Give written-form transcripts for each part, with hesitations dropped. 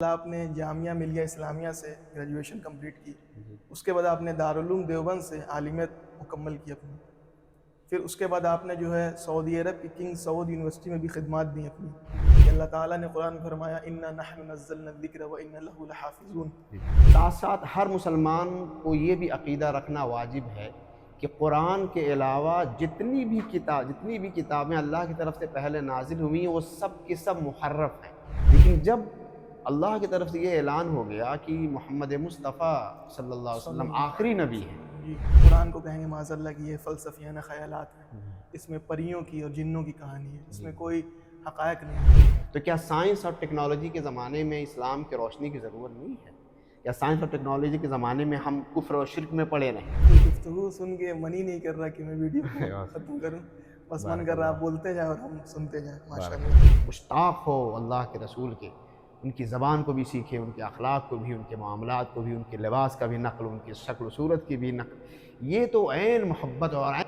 آپ نے جامعہ ملیہ اسلامیہ سے گریجویشن کمپلیٹ کی، اس کے بعد آپ نے دارالعلوم دیوبند سے عالمیت مکمل کی اپنی، پھر اس کے بعد آپ نے جو ہے سعودی عرب کی کنگ سعود یونیورسٹی میں بھی خدمات دی اپنی کہ اللہ تعالیٰ نے قرآن میں فرمایا اِنَّا نَحْنُ نَزَّلْنَا الذِّكْرَ وَإِنَّا لَهُ لَحَافِظُونَ۔ ساتھ ساتھ ہر مسلمان کو یہ بھی عقیدہ رکھنا واجب ہے کہ قرآن کے علاوہ جتنی بھی کتابیں اللہ کی طرف سے پہلے نازل ہوئی ہیں وہ سب کی سب محرف ہیں، لیکن جب اللہ کی طرف سے یہ اعلان ہو گیا کہ محمد مصطفیٰ صلی اللہ علیہ وسلم آخری نبی ہیں، جی قرآن کو کہیں گے معاذ اللہ کہ یہ فلسفیانہ خیالات ہیں، اس میں پریوں کی اور جنوں کی کہانی ہے، اس میں کوئی حقائق نہیں۔ تو کیا سائنس اور ٹیکنالوجی کے زمانے میں اسلام کی روشنی کی ضرورت نہیں ہے؟ یا سائنس اور ٹیکنالوجی کے زمانے میں ہم کفر و شرک میں پڑے رہیں؟ گفتگو سن کے من ہی نہیں کر رہا کہ میں ویڈیو کو ختم کروں، بس من کر رہا آپ بولتے جائیں اور ہم سنتے جائیں۔ ماشاءاللہ مشتاق ہو اللہ کے رسول کے، ان کی زبان کو بھی سیکھیں، ان کے اخلاق کو بھی، ان کے معاملات کو بھی، ان کے لباس کا بھی نقل، ان کی شکل و صورت کی بھی نقل، یہ تو عین محبت اور عین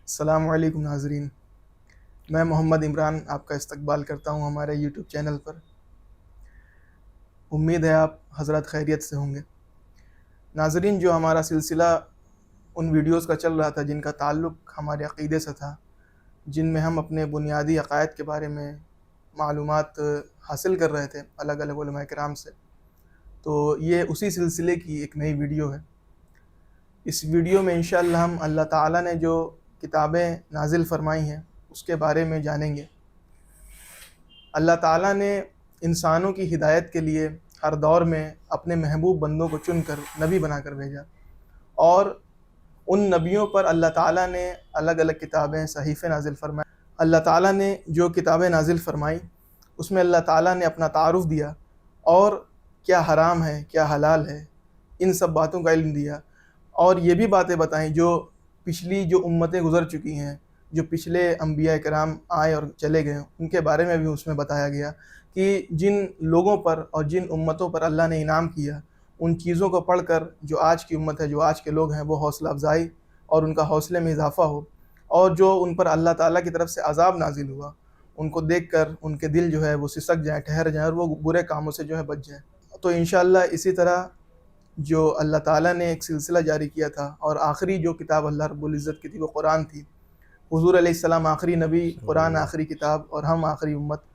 السلام علیکم ناظرین، میں محمد عمران آپ کا استقبال کرتا ہوں ہمارے یوٹیوب چینل پر۔ امید ہے آپ حضرات خیریت سے ہوں گے۔ ناظرین، جو ہمارا سلسلہ ان ویڈیوز کا چل رہا تھا جن کا تعلق ہمارے عقیدے سے تھا، جن میں ہم اپنے بنیادی عقائد کے بارے میں معلومات حاصل کر رہے تھے الگ الگ علماء کرام سے، تو یہ اسی سلسلے کی ایک نئی ویڈیو ہے۔ اس ویڈیو میں انشاءاللہ ہم اللہ تعالیٰ نے جو کتابیں نازل فرمائی ہیں اس کے بارے میں جانیں گے۔ اللہ تعالیٰ نے انسانوں کی ہدایت کے لیے ہر دور میں اپنے محبوب بندوں کو چن کر نبی بنا کر بھیجا، اور ان نبیوں پر اللہ تعالیٰ نے الگ الگ کتابیں، صحیفے نازل فرمائے۔ اللہ تعالیٰ نے جو کتابیں نازل فرمائی اس میں اللہ تعالیٰ نے اپنا تعارف دیا، اور کیا حرام ہے کیا حلال ہے ان سب باتوں کا علم دیا، اور یہ بھی باتیں بتائیں جو پچھلی جو امتیں گزر چکی ہیں، جو پچھلے انبیاء کرام آئے اور چلے گئے، ان کے بارے میں بھی اس میں بتایا گیا کہ جن لوگوں پر اور جن امتوں پر اللہ نے انعام کیا، ان چیزوں کو پڑھ کر جو آج کی امت ہے، جو آج کے لوگ ہیں، وہ حوصلہ افزائی اور ان کا حوصلے میں اضافہ ہو، اور جو ان پر اللہ تعالیٰ کی طرف سے عذاب نازل ہوا ان کو دیکھ کر ان کے دل جو ہے وہ سسک جائیں، ٹھہر جائیں، اور وہ برے کاموں سے جو ہے بچ جائیں۔ تو انشاءاللہ اسی طرح جو اللہ تعالیٰ نے ایک سلسلہ جاری کیا تھا، اور آخری جو کتاب اللہ رب العزت کی تھی وہ قرآن تھی۔ حضور علیہ السلام آخری نبی، قرآن آخری کتاب، اور ہم آخری امت۔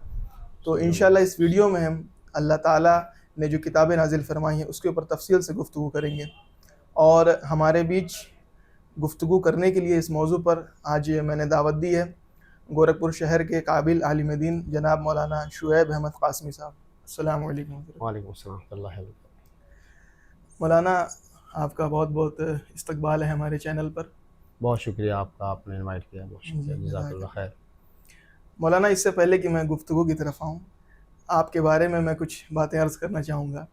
تو انشاءاللہ اس ویڈیو میں ہم اللہ تعالیٰ نے جو کتابیں نازل فرمائی ہیں اس کے اوپر تفصیل سے گفتگو کریں گے، اور ہمارے بیچ گفتگو کرنے کے لیے اس موضوع پر آج میں نے دعوت دی ہے گورکھپور شہر کے قابل عالم دین جناب مولانا شعیب احمد قاسمی صاحب۔ السلام علیکم۔ وعلیکم السلام ورحمۃ اللہ وبرکاتہ۔ مولانا آپ کا بہت بہت استقبال ہے ہمارے چینل پر۔ بہت شکریہ آپ کا، آپ نے انوائٹ کیا، بہت شکریہ، جزاک اللہ خیر۔ مولانا اس سے پہلے کہ میں گفتگو کی طرف آؤں، آپ کے بارے میں کچھ باتیں عرض کرنا چاہوں گا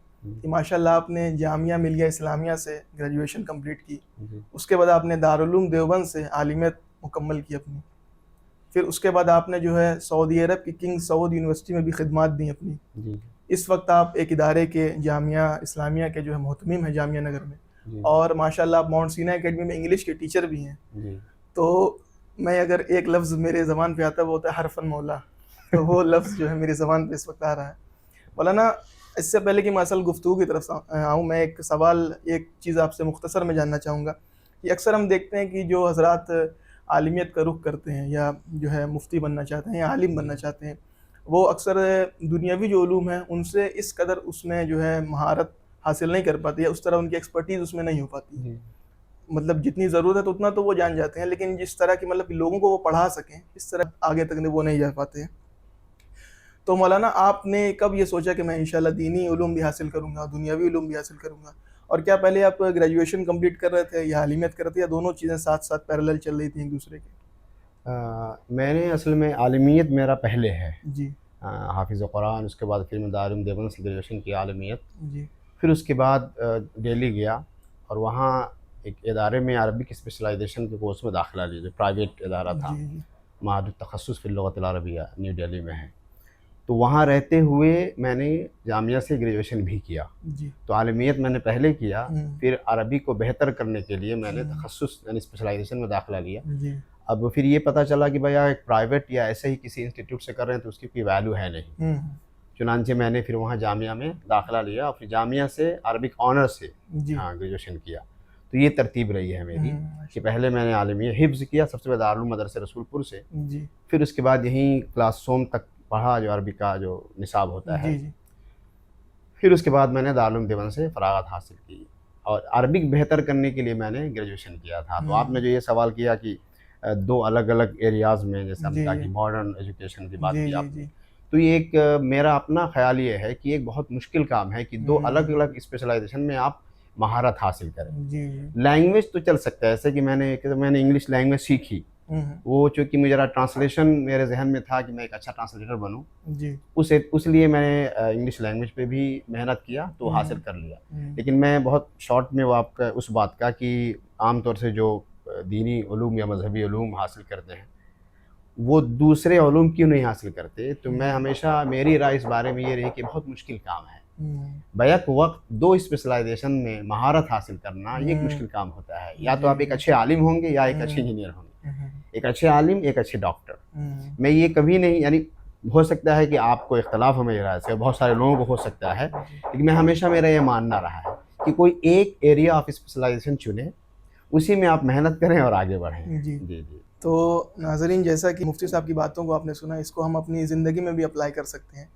کہ ماشاءاللہ آپ نے جامعہ ملیہ اسلامیہ سے گریجویشن کمپلیٹ کی، اس کے بعد آپ نے دارالعلوم دیوبند سے عالمیت مکمل کی اپنی، پھر اس کے بعد آپ نے جو ہے سعودی عرب کی کنگ سعود یونیورسٹی میں بھی خدمات دیں اپنی۔ اس وقت آپ ایک ادارے کے جامعہ اسلامیہ کے جو ہے محتمم ہیں جامعہ نگر میں، اور ماشاءاللہ آپ ماؤنٹ سینا اکیڈمی میں انگلش کے ٹیچر بھی ہیں۔ تو میں اگر ایک لفظ میرے زبان پہ آتا ہے وہ ہوتا ہے حرفن مولا، تو وہ لفظ جو ہے میری زبان پہ اس وقت آ رہا ہے۔ مولانا اس سے پہلے کہ میں اصل گفتگو کی طرف آؤں، میں ایک سوال، ایک چیز آپ سے مختصر میں جاننا چاہوں گا کہ اکثر ہم دیکھتے ہیں کہ جو حضرات عالمیت کا رخ کرتے ہیں یا جو ہے مفتی بننا چاہتے ہیں یا عالم بننا چاہتے ہیں، وہ اکثر دنیاوی جو علوم ہیں ان سے اس قدر اس میں جو ہے مہارت حاصل نہیں کر پاتی، یا اس طرح ان کی ایکسپرٹیز اس میں نہیں ہو پاتی۔ مطلب جتنی ضرورت ہے تو اتنا تو وہ جان جاتے ہیں، لیکن جس طرح کی مطلب لوگوں کو وہ پڑھا سکیں اس طرح آگے تک وہ نہیں جا پاتے ہیں۔ تو مولانا آپ نے کب یہ سوچا کہ میں انشاءاللہ دینی علوم بھی حاصل کروں گا، دنیاوی علوم بھی حاصل کروں گا، اور کیا پہلے آپ گریجویشن کمپلیٹ کر رہے تھے یا عالمیت کر رہے تھے، یا دونوں چیزیں ساتھ ساتھ پیرالل چل رہی تھیں ایک دوسرے کے؟ میں نے اصل میں عالمیت میرا پہلے ہے، جی حافظ قرآن، اس کے بعد پھر میں دارالعلوم دیوبند سے گریجویشن کی عالمیت، جی پھر اس کے بعد دہلی گیا اور وہاں ایک ادارے میں عربک اسپیشلائزیشن کے کورس میں داخلہ لیا، جو پرائیویٹ ادارہ تھا، جی جی معہد التخصص فی اللغۃ العربیہ، نیو دہلی میں ہے۔ تو وہاں رہتے ہوئے میں نے جامعہ سے گریجویشن بھی کیا. جی تو عالمیت میں نے پہلے کیا, ہوں، پھر عربی کو بہتر کرنے کے لیے میں نے تخصص یعنی اسپیشلائزیشن میں داخلہ لیا. جی اب پھر یہ پتہ چلا کہ بھائی ایک پرائیویٹ یا ایسے ہی کسی انسٹیٹیوٹ سے کر رہے ہیں تو اس کی کوئی ویلیو ہے نہیں. ہوں، چنانچہ میں نے پھر وہاں جامعہ میں داخلہ لیا اور پھر جامعہ سے عربک آنر سے جی گریجویشن کیا. تو یہ ترتیب رہی ہے میری کہ پہلے میں نے عالمیہ حفظ کیا سب سے پہلے دارالعلوم مدرسہ رسول پور سے, جی پھر اس کے بعد یہیں کلاس سوم تک پڑھا جو عربی کا جو نصاب ہوتا ہے. جی جی پھر اس کے بعد میں نے دارالعلوم دیوبند سے فراغت حاصل کی اور عربک بہتر کرنے کے لیے میں نے گریجویشن کیا تھا. تو آپ نے جو یہ سوال کیا کہ دو الگ الگ ایریاز میں, جیسے ہم نے کہا کہ ماڈرن ایجوکیشن کی بات جی کی آپ جی نے, تو یہ ایک میرا اپنا خیال یہ ہے کہ ایک بہت مشکل کام ہے کہ دو الگ الگ اسپیشلائزیشن میں آپ مہارت حاصل کریں. جی لینگویج تو چل سکتا ہے, ایسے کہ میں نے انگلش لینگویج سیکھی, وہ چونکہ مجھے ٹرانسلیشن میرے ذہن میں تھا کہ میں ایک اچھا ٹرانسلیٹر بنوں, جی اس لیے میں نے انگلش لینگویج پہ بھی محنت کیا تو حاصل کر لیا. لیکن میں بہت شارٹ میں وہ آپ کا اس بات کا کہ عام طور سے جو دینی علوم یا مذہبی علوم حاصل کرتے ہیں وہ دوسرے علوم کیوں نہیں حاصل کرتے, تو میں ہمیشہ میری رائے اس بارے میں یہ رہی کہ بہت مشکل کام ہے. بیک وقت دو اسپیشلائزیشن میں مہارت حاصل کرنا یہ ایک مشکل کام ہوتا ہے. یا تو آپ ایک اچھے عالم ہوں گے یا ایک اچھے انجینئر ہوں گے, ایک اچھے عالم ایک اچھے ڈاکٹر. میں یہ کبھی نہیں, یعنی ہو سکتا ہے کہ آپ کو اختلاف ہو میری رائے سے, بہت سارے لوگوں کو ہو سکتا ہے, لیکن میں ہمیشہ میرا یہ ماننا رہا ہے کہ کوئی ایک ایریا آف اسپیشلائزیشن چنیں, اسی میں آپ محنت کریں اور آگے بڑھیں. جی جی جی تو ناظرین, جیسا کہ مفتی صاحب کی باتوں کو آپ نے سنا, اس کو ہم اپنی زندگی میں بھی اپلائی کر سکتے ہیں.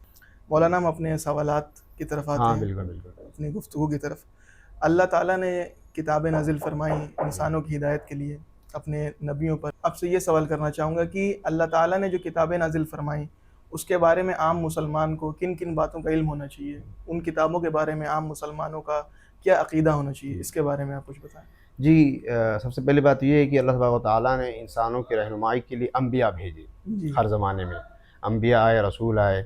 مولانا, ہم اپنے سوالات کی طرف آتے ہاں ہیں, بالکل بالکل. اپنی گفتگو کی طرف. اللہ تعالیٰ نے کتابیں نازل فرمائی انسانوں کی ہدایت کے لیے اپنے نبیوں پر. آپ سے یہ سوال کرنا چاہوں گا کہ اللہ تعالیٰ نے جو کتابیں نازل فرمائیں اس کے بارے میں عام مسلمان کو کن کن باتوں کا علم ہونا چاہیے, ان کتابوں کے بارے میں عام مسلمانوں کا کیا عقیدہ ہونا چاہیے, اس کے بارے میں آپ کچھ بتائیں. جی, سب سے پہلی بات یہ ہے کہ اللہ تبارک و تعالیٰ نے انسانوں کی رہنمائی کے لیے انبیاء بھیجے. جی ہر زمانے میں انبیاء آئے, رسول آئے,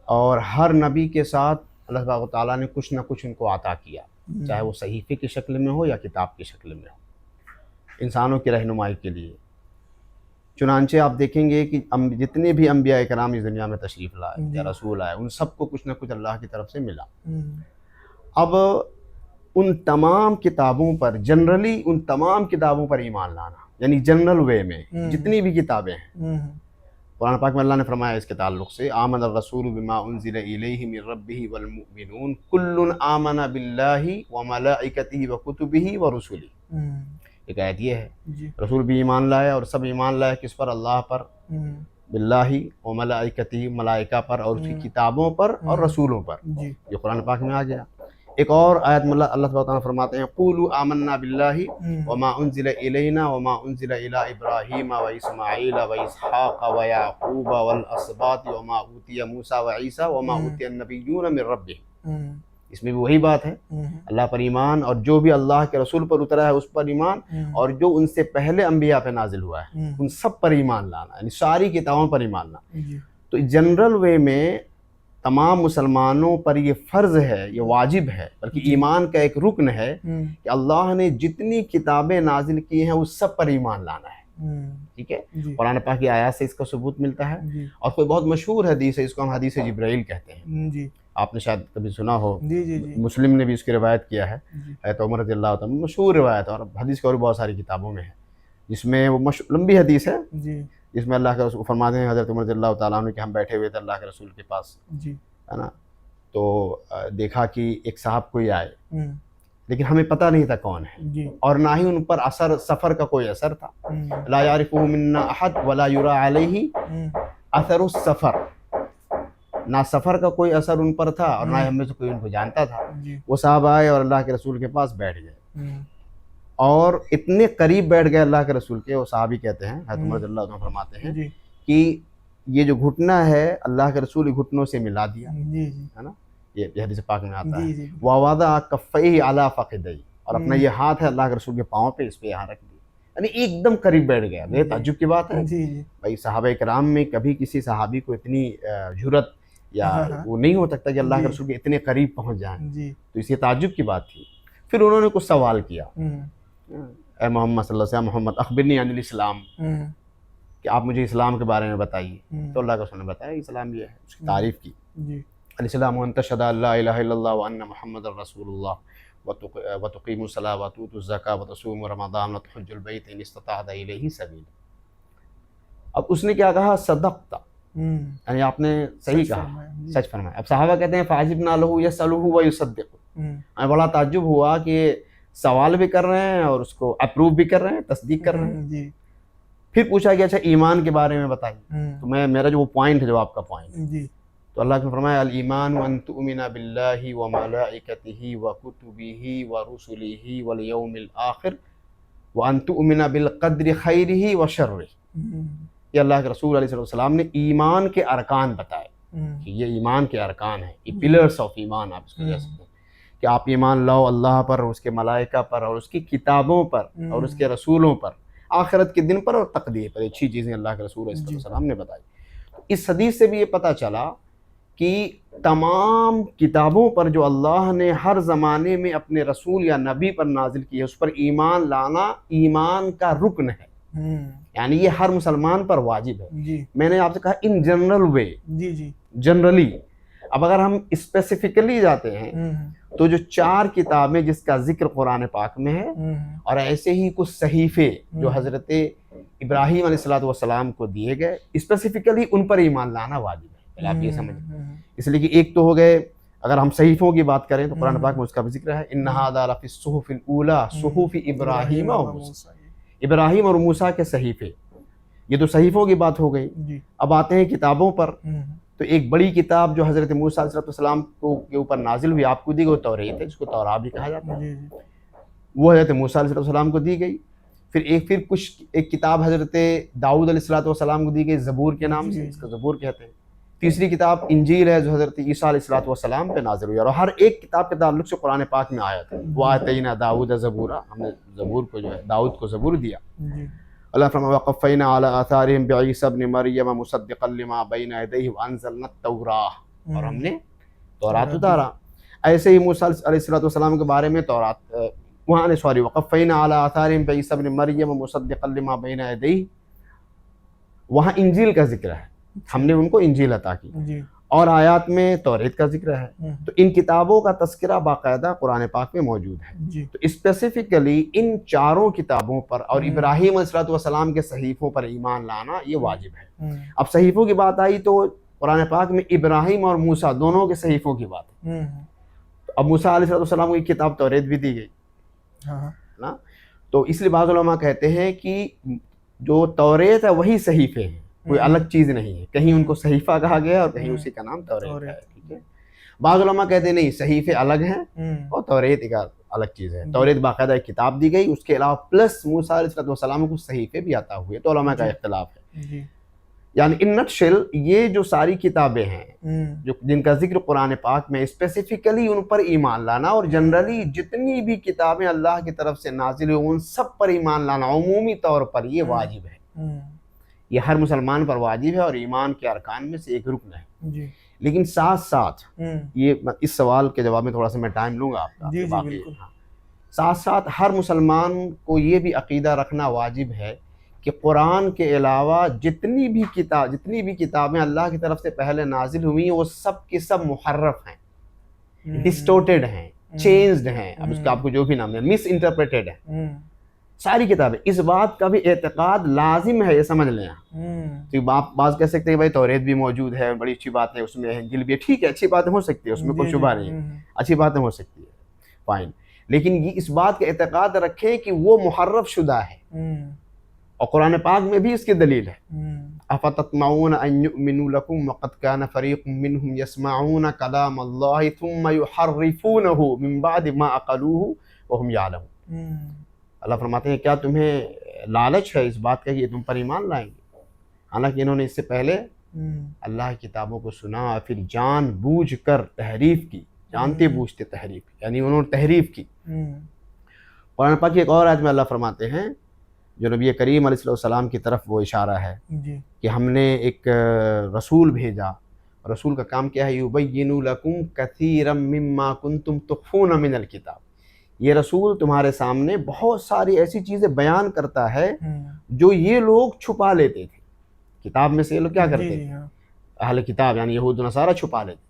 اور ہر نبی کے ساتھ اللہ تبارک و تعالیٰ نے کچھ نہ کچھ ان کو عطا کیا, چاہے وہ صحیفے کی شکل میں ہو یا کتاب کی شکل میں ہو, انسانوں کی رہنمائی کے لیے. چنانچہ آپ دیکھیں گے کہ جتنے بھی انبیاء کرام اس دنیا میں تشریف لائے یا رسول آئے, ان سب کو کچھ نہ کچھ اللہ کی طرف سے ملا. اب ان تمام کتابوں پر جنرلی ان تمام کتابوں پر ایمان لانا, یعنی جنرل وے میں جتنی بھی کتابیں ہیں. قرآن پاک میں اللہ نے فرمایا اس کے تعلق سے, آمن الرسول بما انزل الیہ من ربہ والمؤمنون کل آمن باللہ وملائکتہ وکتبہ ورسلہ. ایک آیت یہ ہے, رسول بھی ایمان لائے اور سب ایمان لائے کس پر, اللہ پر, باللہ وملائکتہ, ملائکہ پر, اور اس کی کتابوں پر اور رسولوں پر. یہ قرآن پاک میں آ گیا. ایک اور آیت میں اللہ تعالیٰ عنہ فرماتے ہیں, قولوا آمنا باللہ وما انزل الینا وما انزل الی ابراہیم واسماعیل واسحاق ویعقوب والاسباط وما اوتی موسیٰ وعیسیٰ وما اوتی النبیون من ربهم. اس میں بھی وہی بات ہے, اللہ پر ایمان اور جو بھی اللہ کے رسول پر اترا ہے اس پر ایمان, اور جو ان سے پہلے انبیاء پہ نازل ہوا ہے ان سب پر ایمان لانا, یعنی ساری کتابوں پر ایمان لانا. تو جنرل وے میں تمام مسلمانوں پر یہ فرض ہے, یہ واجب ہے, بلکہ ایمان کا ایک رکن ہے کہ اللہ نے جتنی کتابیں نازل کی ہیں اس سب پر ایمان لانا ہے. ٹھیک ہے, قرآن پاک کی آیات سے اس کا ثبوت ملتا ہے. اور کوئی بہت مشہور حدیث ہے, اس کو ہم حدیث جبرائیل کہتے ہیں, آپ نے شاید کبھی سنا ہو, مسلم نے بھی اس کی روایت کیا ہے. حضرت عمر رضی اللہ تعالیٰ, مشہور روایت ہے, اور حدیث کی اور بہت ساری کتابوں میں ہے, جس میں وہ لمبی حدیث ہے, جس میں اللہ کے رسول فرماتے ہیں حضرت عمر رضی اللہ تعالیٰ عنہ کہ ہم بیٹھے ہوئے تھے اللہ کے رسول کے پاس, ہے نا, تو دیکھا کہ ایک صاحب کوئی آئے, لیکن ہمیں پتہ نہیں تھا کون ہے, اور نہ ہی ان پر اثر سفر کا کوئی اثر تھا. لا يعرفه منا احد ولا يرى علیہ اثر السفر, نہ سفر کا کوئی اثر ان پر تھا اور نہ ہی ہم میں سے کوئی ان کو جانتا تھا. وہ صاحب آئے اور اللہ کے رسول کے پاس بیٹھ گئے, اور اتنے قریب بیٹھ گئے اللہ کے رسول کے, وہ صحابی کہتے ہیں, حضرت عمر رضی اللہ عنہ فرماتے ہیں کہ یہ جو گھٹنا ہے اللہ کے رسول گھٹنوں سے ملا دیا, ہے نا, یہ حدیث پاک میں آتا ہے. وَوَضَعَ كَفَّيْهِ عَلَى فَخِذَيْهِ, اور اپنا یہ ہاتھ ہے اللہ کے رسول کے پاؤں پہ, اس پہ یہاں رکھ دیا, یعنی ایک دم قریب بیٹھ گیا. یہ تعجب کی بات ہے بھائی, صحابہ کرام میں کبھی کسی صحابی کو اتنی جرأت یا وہ نہیں ہو سکتا کہ اللہ کے رسول کے اتنے قریب پہنچ جائیں, تو اس یہ تعجب کی بات تھی. پھر انہوں نے کچھ سوال کیا, اے محمد صلی اللہ علیہ وسلم, محمد اخبرنی عن الاسلام, کہ آپ مجھے اسلام کے بارے میں بتائیے، تو اللہ کے رسول نے بتایا اسلام یہ ہے، اس کی تعریف کی. جی الاسلام ان تشهد ان لا الہ الا اللہ وان محمد رسول اللہ وتقیم الصلاۃ وتؤتوا الزکاۃ وتصوموا رمضان وتحج البیت ان استطعت الیہ سبیلا. اب اس نے کیا کہا؟ صدقت، یعنی آپ نے صحیح کہا، سچ فرمایا. اب صحابہ کہتے ہیں فعجبنا لہ یسألہ ویصدق، ہمیں بڑا تعجب ہوا کہ سوال بھی کر رہے ہیں اور اس کو اپروو بھی کر رہے ہیں، تصدیق کر رہے ہیں. پھر پوچھا کہ اچھا ایمان کے بارے میں بتائیے، تو میرا جو وہ پوائنٹ ہے، جو آپ کا پوائنٹ، تو اللہ نے فرمایا الایمان ان تؤمن باللہ وملائکتہ وکتبہ ورسلہ والیوم الآخر وان تؤمن بالقدر خیرہ وشرہ. یہ اللہ کے رسول علیہ السلام نے ایمان کے ارکان بتائے کہ یہ ایمان کے ارکان ہیں، یہ پلرس آف ایمان آپ اس کو کہہ سکتے ہیں، کہ آپ ایمان لاؤ اللہ پر، اس کے ملائکہ پر، اور اس کی کتابوں پر، اور اس کے رسولوں پر، آخرت کے دن پر، اور تقدیر پر. یہ 6 چیزیں اللہ کے رسول علیہ السلام نے بتائی. اس حدیث سے بھی یہ پتہ چلا کہ تمام کتابوں پر جو اللہ نے ہر زمانے میں اپنے رسول یا نبی پر نازل کی ہے، اس پر ایمان لانا ایمان کا رکن ہے، یعنی یہ ہر مسلمان پر واجب ہے. میں نے آپ سے کہا ان جنرل وے، جنرلی. اب اگر ہم اسپیسیفکلی جاتے ہیں تو جو 4 کتابیں جس کا ذکر قرآن پاک میں ہے، اور ایسے ہی کچھ صحیفے جو حضرت ابراہیم علیہ السلام کو دیے گئے، اسپیسیفکلی ان پر ایمان لانا واجب ہے. آپ یہ سمجھیں، اس لیے کہ ایک تو ہو گئے، اگر ہم صحیفوں کی بات کریں تو قرآن پاک میں اس کا بھی ذکر ہے، ان ھذا لفی الصحف الاولی صحف ابراہیم و موسیٰ، ابراہیم اور موسیٰ کے صحیفے. یہ تو صحیفوں کی بات ہو گئی. اب آتے ہیں کتابوں پر، تو ایک بڑی کتاب جو حضرت موسیٰ علیہ السلام کے اوپر نازل ہوئی، آپ کو دی گئی، توریت ہے، جس کو توراۃ بھی کہا جاتا ہے، وہ حضرت موسیٰ علیہ السلام کو دی گئی. پھر ایک کتاب حضرت داؤد علیہ السلام کو دی گئی، زبور کے نام سے، اس کو زبور کہتے ہیں. تیسری کتاب انجیل ہے جو حضرت عیسیٰ علیہ السلام پہ نازل ہوئی، اور ہر ایک کتاب کے تعلق سے قرآن پاک میں آیا تھا. وَآتَيْنَا دَاوُودَ زَبُورًا، ہم نے زبور کو جو ہے داؤد کو زبور دیا. اللہ فرمایا وَقَفَّيْنَا عَلَىٰ آثَارِهِمْ بِعِيسَىٰ ابْنِ مَرْيَمَ مُصَدِّقًا لِمَا بَيْنَ يَدَيْهِ وَأَنزَلْنَا التَّوْرَاةَ، اور ہم نے تورات اتارا. ایسے ہی موسیٰ علیہ السلام کے بارے میں وَقَفَّيْنَا عَلَىٰ آثَارِهِمْ بِعِيسَىٰ ابْنِ مَرْيَمَ مُصَدِّقًا لِمَا بَيْنَ يَدَيْهِ، وہاں انجیل کا ذکر ہے، ہم نے ان کو انجیل عطا کی، اور آیات میں توریت کا ذکر ہے. تو ان کتابوں کا تذکرہ باقاعدہ قرآن پاک میں موجود ہے. تو اسپیسیفکلی ان 4 کتابوں پر اور ابراہیم علیہ السلام کے صحیفوں پر ایمان لانا یہ واجب ہے. اب صحیفوں کی بات آئی تو قرآن پاک میں ابراہیم اور موسیٰ دونوں کے صحیفوں کی بات ہے. اب موسیٰ علیہ السلام کو ایک کتاب توریت بھی دی گئی نا. تو اس لیے بعض علماء کہتے ہیں کہ جو توریت ہے وہی صحیفے ہیں، کوئی الگ چیز نہیں ہے. کہیں ان کو صحیفہ کہا گیا اور کہیں اسی کا نام توریت ہے. ٹھیک ہے. بعض علماء کہتے ہیں نہیں، صحیفے الگ ہیں اور توریت ایک الگ چیز ہے. توریت باقاعدہ ایک کتاب دی گئی، اس کے علاوہ پلس موسیٰ علیہ السلام کو صحیفے بھی عطا ہوئے. تو علماء کا اختلاف ہے. یعنی ان نٹ شل یہ جو ساری کتابیں ہیں جو جن کا ذکر قرآن پاک میں، اسپیسیفکلی ان پر ایمان لانا، اور جنرلی جتنی بھی کتابیں اللہ کی طرف سے نازل ہوئی ان سب پر ایمان لانا عمومی طور پر یہ واجب ہے. یہ ہر مسلمان پر واجب ہے اور ایمان کے ارکان میں سے ایک رکن ہے. لیکن ساتھ ساتھ یہ اس سوال کے جواب میں تھوڑا سا میں ٹائم لوں گا آپ کا. ساتھ ساتھ ہر مسلمان کو یہ بھی عقیدہ رکھنا واجب ہے کہ قرآن کے علاوہ جتنی بھی کتابیں اللہ کی طرف سے پہلے نازل ہوئی ہیں وہ سب کے سب محرف ہیں، ڈسٹورٹڈ ہیں، چینجڈ ہیں. اب اس کا آپ کو جو بھی نام ہے، مس انٹرپریٹڈ ہے ساری کتابیں. اس بات کا بھی اعتقاد لازم ہے، یہ سمجھ لیں. تو بعض کہہ سکتے ہیں بھائی توریت بھی موجود ہے، بڑی اچھی بات ہے، اس میں انجیل بھی ہے. ٹھیک ہے، اچھی باتیں ہو سکتی ہے، اس میں کوئی شبہ نہیں ہے، اچھی باتیں ہو سکتی ہے، فائن. لیکن یہ اس بات کا اعتقاد رکھیں کہ وہ محرف شدہ ہے، اور قرآن پاک میں بھی اس کی دلیل ہے. افتطمعون ان یؤمنوا لکم وقد کان فریق منہم یسمعون کلام اللہ ثم یحرفونہ من بعد ما عقلوہ وہم یعلمون. اللہ فرماتے ہیں کیا تمہیں لالچ ہے اس بات کا کہ یہ تم پر ایمان لائیں گے، حالانکہ انہوں نے اس سے پہلے اللہ کی کتابوں کو سنا اور پھر جان بوجھ کر تحریف کی، جانتے بوجھتے تحریف، یعنی انہوں نے تحریف کی. قرآن پاک کی ایک اور آیت میں اللہ فرماتے ہیں، جو نبی کریم علیہ السلام کی طرف وہ اشارہ ہے کہ ہم نے ایک رسول بھیجا. رسول کا کام کیا ہے؟ یبین لکم کثیرا مما کنتم تخفون من الکتاب. یہ رسول تمہارے سامنے بہت ساری ایسی چیزیں بیان کرتا ہے جو یہ لوگ چھپا لیتے تھے. کتاب میں سے یہ لوگ کیا کرتے جی تھے؟ جی ہاں اہل کتاب یعنی یہود و نصارہ چھپا لیتے.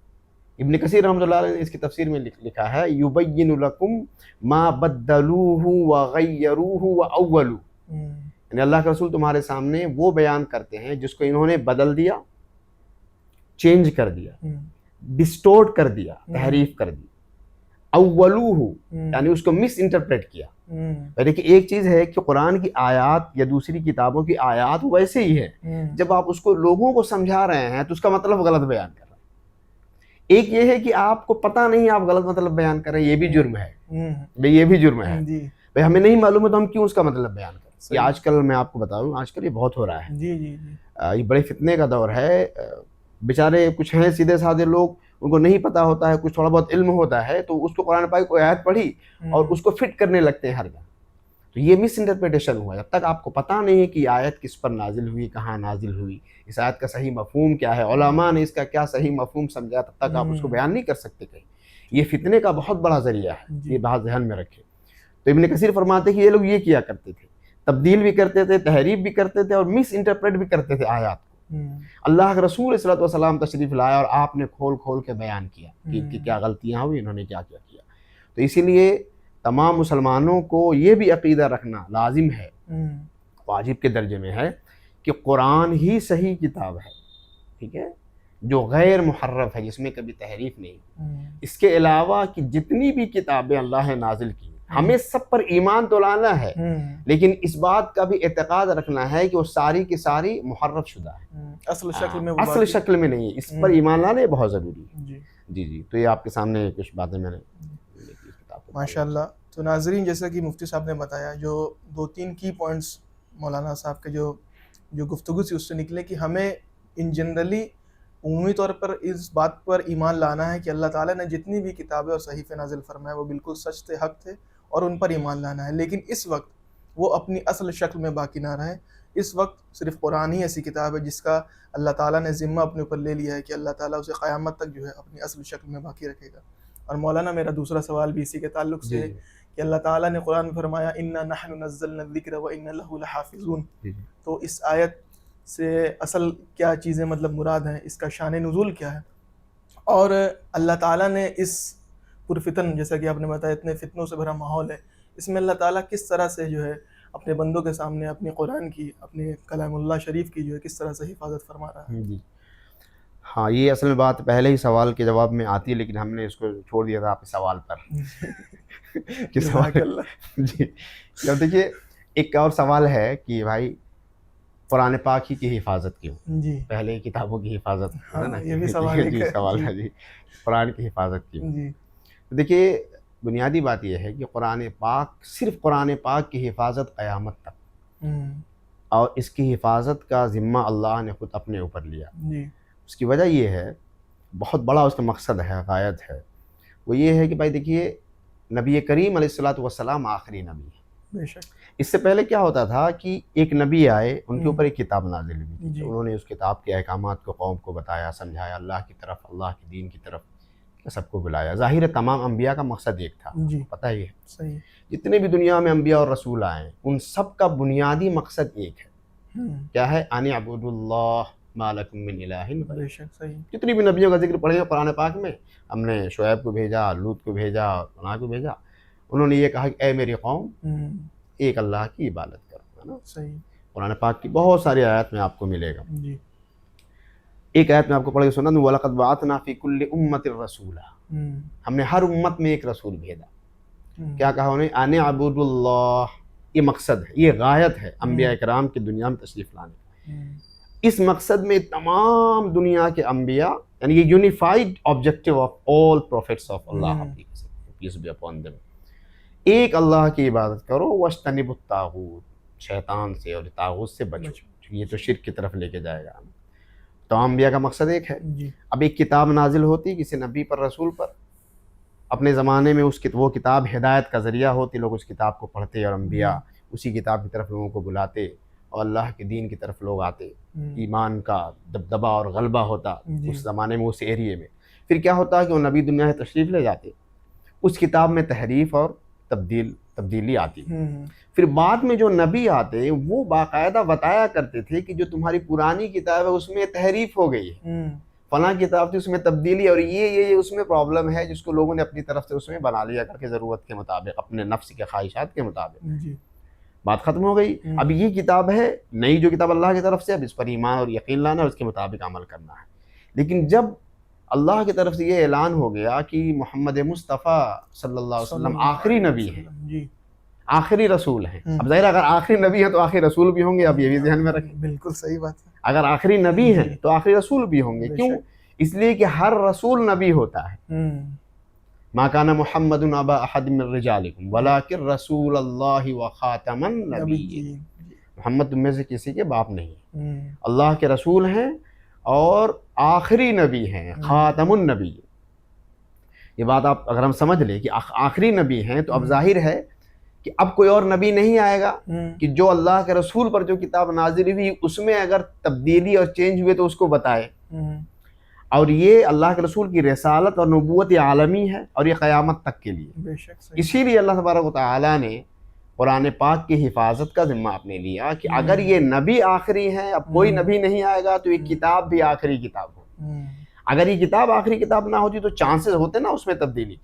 ابن کثیر رحمۃ اللہ علیہ نے اس کی تفسیر میں لکھا ہے یبین لکم ما بدلوہ وغیروہ واولوا، یعنی اللہ کے رسول تمہارے سامنے وہ بیان کرتے ہیں جس کو انہوں نے بدل دیا، چینج کر دیا، ڈسٹورٹ کر دیا، تحریف کر دی. اولوہ یعنی اس کو مس انٹرپریٹ کیا. دیکھیے ایک چیز ہے کہ قرآن کی آیات یا دوسری کتابوں کی آیات ویسے ہی ہے، جب آپ اس کو لوگوں کو سمجھا رہے ہیں تو اس کا مطلب غلط بیان کر رہے ہیں. ایک یہ ہے کہ آپ کو پتہ نہیں آپ غلط مطلب بیان کر رہے ہیں، یہ بھی جرم ہے بھئی، یہ بھی جرم ہے بھئی. ہمیں نہیں معلوم ہے تو ہم کیوں اس کا مطلب بیان کریں. یہ آج کل میں آپ کو بتاؤں آج کل یہ بہت ہو رہا ہے. جی جی یہ بڑے فتنے کا دور ہے. بیچارے کچھ ہیں سیدھے سادھے لوگ، ان کو نہیں پتہ ہوتا ہے، کچھ تھوڑا بہت علم ہوتا ہے تو اس کو قرآن پاک کو آیت پڑھی اور اس کو فٹ کرنے لگتے ہیں ہر جگہ. تو یہ مس انٹرپریٹیشن ہوا. جب تک آپ کو پتہ نہیں ہے کہ آیت کس پر نازل ہوئی، کہاں نازل ہوئی، اس آیت کا صحیح مفہوم کیا ہے، علماء نے اس کا کیا صحیح مفہوم سمجھا، تب تک آپ اس کو بیان نہیں کر سکتے کہیں. یہ فتنے کا بہت بڑا ذریعہ ہے، یہ بات ذہن میں رکھیں. تو ابن کثیر فرماتے ہیں کہ یہ لوگ یہ کیا کرتے تھے، تبدیل بھی کرتے تھے، تحریف بھی کرتے تھے اور مس انٹرپریٹ بھی کرتے تھے آیات کو. اللہ کے رسول صلی اللہ علیہ وسلم تشریف لائے اور آپ نے کھول کھول کے بیان کیا کہ ان کی کیا غلطیاں ہوئی، انہوں نے کیا کیا کیا. تو اسی لیے تمام مسلمانوں کو یہ بھی عقیدہ رکھنا لازم ہے، واجب کے درجے میں ہے، کہ قرآن ہی صحیح کتاب ہے، ٹھیک ہے، جو غیر محرف ہے، جس میں کبھی تحریف نہیں. اس کے علاوہ کہ جتنی بھی کتابیں اللہ نے نازل کی ہمیں سب پر ایمان تو لانا ہے، لیکن اس بات کا بھی اعتقاد رکھنا ہے کہ وہ ساری کی ساری محرف شدہ ہے، اصل شکل میں نہیں ہے. اس پر ایمان لانا بہت ضروری ہے. جی جی تو یہ آپ کے سامنے کچھ باتیں میں نے ماشاء اللہ. تو ناظرین جیسا کہ مفتی صاحب نے بتایا، جو 2-3 کی پوائنٹس مولانا صاحب کے جو گفتگو سے اس سے نکلے کہ ہمیں ان جنرلی عمومی طور پر اس بات پر ایمان لانا ہے کہ اللہ تعالیٰ نے جتنی بھی کتابیں اور صحیفے نازل فرمائے وہ بالکل سچ تھے، حق تھے، اور ان پر ایمان لانا ہے. لیکن اس وقت وہ اپنی اصل شکل میں باقی نہ رہے. اس وقت صرف قرآن ہی ایسی کتاب ہے جس کا اللہ تعالیٰ نے ذمہ اپنے اوپر لے لیا ہے کہ اللہ تعالیٰ اسے قیامت تک جو ہے اپنی اصل شکل میں باقی رکھے گا. اور مولانا میرا دوسرا سوال بھی اسی کے تعلق سے ہے کہ اللہ تعالیٰ نے قرآن میں فرمایا اِنَّا نَحْنُ نَزَّلْنَا الذِّكْرَ وَإِنَّا لَهُ لَحَافِظُونَ. تو اس آیت سے اصل کیا چیزیں مطلب مراد ہیں، اس کا شان نزول کیا ہے، اور اللہ تعالیٰ نے اس پرفتن، جیسا کہ آپ نے بتایا اتنے فتنوں سے بھرا ماحول ہے، اس میں اللہ تعالیٰ کس طرح سے جو ہے اپنے بندوں کے سامنے اپنے قرآن کی، اپنے کلام اللہ شریف کی جو ہے کس طرح سے حفاظت فرما رہا ہے. ہاں یہ اصل میں بات پہلے ہی سوال کے جواب میں آتی ہے، لیکن ہم نے اس کو چھوڑ دیا تھا آپ کے سوال پر. جی دیکھیے ایک اور سوال ہے کہ بھائی قرآن پاک ہی کی حفاظت کیوں؟ جی پہلے کتابوں کی حفاظت ہے نا، یہ بھی سوال جی سوال ہے جی، قرآن کی حفاظت کیوں؟ جی دیکھیے بنیادی بات یہ ہے کہ قرآن پاک، صرف قرآن پاک کی حفاظت قیامت تک، اور اس کی حفاظت کا ذمہ اللہ نے خود اپنے اوپر لیا. اس کی وجہ یہ ہے، بہت بڑا اس کا مقصد ہے، غایت ہے، وہ یہ ہے کہ بھائی دیکھیے نبی کریم علیہ الصلوۃ والسلام آخری نبی ہے. بے شک. اس سے پہلے کیا ہوتا تھا کہ ایک نبی آئے، ان کے اوپر ایک کتاب نازل ہوئی تھی، انہوں نے اس کتاب کے احکامات کو قوم کو بتایا، سمجھایا، اللہ کی طرف، اللہ کے دین کی طرف سب کو بلایا. ظاہر ہے تمام انبیاء کا مقصد ایک تھا، پتہ ہی ہے، صحیح، جتنے بھی دنیا میں انبیاء اور رسول آئے ان سب کا بنیادی مقصد ایک ہے. کیا ہے؟ ان اعبدوا اللہ ما لکم من الہ غیرہ. بے شک، صحیح. جتنی بھی نبیوں کا ذکر پڑھے گا قرآن پاک میں، ہم نے شعیب کو بھیجا، لوط کو بھیجا، فلاں کو بھیجا، انہوں نے یہ کہا کہ اے میری قوم ایک اللہ کی عبادت کرو، ہے نا. صحیح. قرآن پاک کی بہت ساری آیات میں آپ کو ملے گا. جی. ایک آیت میں آپ کو پڑھ کے سنا دوں، وَلَقَدْ بَعَثْنَا فِي كُلِّ أُمَّةٍ رَسُولًا. ہم نے ہر امت میں ایک رسول بھیجا. کیا کہا انہیں؟ ان اعبدوا اللہ. یہ مقصد ہے، یہ غایت ہے انبیاء کرام کی دنیا میں تشریف لانے کا. اس مقصد میں تمام دنیا کے انبیاء، یعنی یہ unified objective of all prophets of اللہ، پیس بی اپون دیم، ایک اللہ کی عبادت کرو، واجتنبوا الطاغوت، شیطان سے اور طاغوت سے بچو، یہ تو شرک کی طرف لے کے جائے گا. تو انبیاء کا مقصد ایک ہے. اب ایک کتاب نازل ہوتی کسی نبی پر، رسول پر، اپنے زمانے میں وہ کتاب ہدایت کا ذریعہ ہوتی، لوگ اس کتاب کو پڑھتے اور انبیاء اسی کتاب کی طرف لوگوں کو بلاتے اور اللہ کے دین کی طرف لوگ آتے، ایمان کا دبدبہ اور غلبہ ہوتا اس زمانے میں، اس ایریے میں. پھر کیا ہوتا کہ وہ نبی دنیا سے تشریف لے جاتے، اس کتاب میں تحریف اور تبدیلی آتی. پھر بعد میں جو نبی آتے وہ باقاعدہ بتایا کرتے تھے کہ جو تمہاری پرانی کتاب ہے اس میں تحریف ہو گئی ہے، فلاں کتاب تھی اس میں تبدیلی اور یہ اس میں پرابلم ہے جس کو لوگوں نے اپنی طرف سے اس میں بنا لیا کر کے ضرورت کے مطابق، اپنے نفس کے خواہشات کے مطابق. بات ختم ہو گئی. اب یہ کتاب ہے نئی جو کتاب اللہ کی طرف سے، اب اس پر ایمان اور یقین لانا اور اس کے مطابق عمل کرنا ہے. لیکن جب اللہ کی طرف سے یہ اعلان ہو گیا کہ محمد مصطفیٰ صلی اللہ علیہ وسلم آخری نبی ہیں، آخری رسول ہیں، اب ظاہر اگر آخری نبی ہیں تو آخری رسول بھی ہوں گے، اب یہ بھی ذہن میں رکھیں. بالکل صحیح بات ہے. اگر آخری نبی ہیں تو آخری رسول بھی ہوں گے. کیوں؟ اس لیے کہ ہر رسول نبی ہوتا ہے. ما کان محمد ابا احد من رجالکم ولکن رسول اللہ وخاتم النبیین. محمد تم میں سے کسی کے باپ نہیں، اللہ کے رسول ہیں اور آخری نبی ہیں، خاتم النبی. یہ بات آپ اگر ہم سمجھ لیں کہ آخری نبی ہیں تو اب ظاہر ہے کہ اب کوئی اور نبی نہیں آئے گا کہ جو اللہ کے رسول پر جو کتاب نازل ہوئی اس میں اگر تبدیلی اور چینج ہوئے تو اس کو بتائے. اور یہ اللہ کے رسول کی رسالت اور نبوت عالمی ہے اور یہ قیامت تک کے لیے. اسی لیے اللہ تبارک و تعالیٰ نے قرآن پاک کی حفاظت کا ذمہ اپنے لیا کہ اگر یہ نبی آخری ہیں، اب کوئی نبی نہیں آئے گا تو یہ کتاب بھی آخری کتاب ہو. اگر یہ کتاب آخری کتاب نہ ہوتی تو چانسز ہوتے نا اس میں تبدیلی.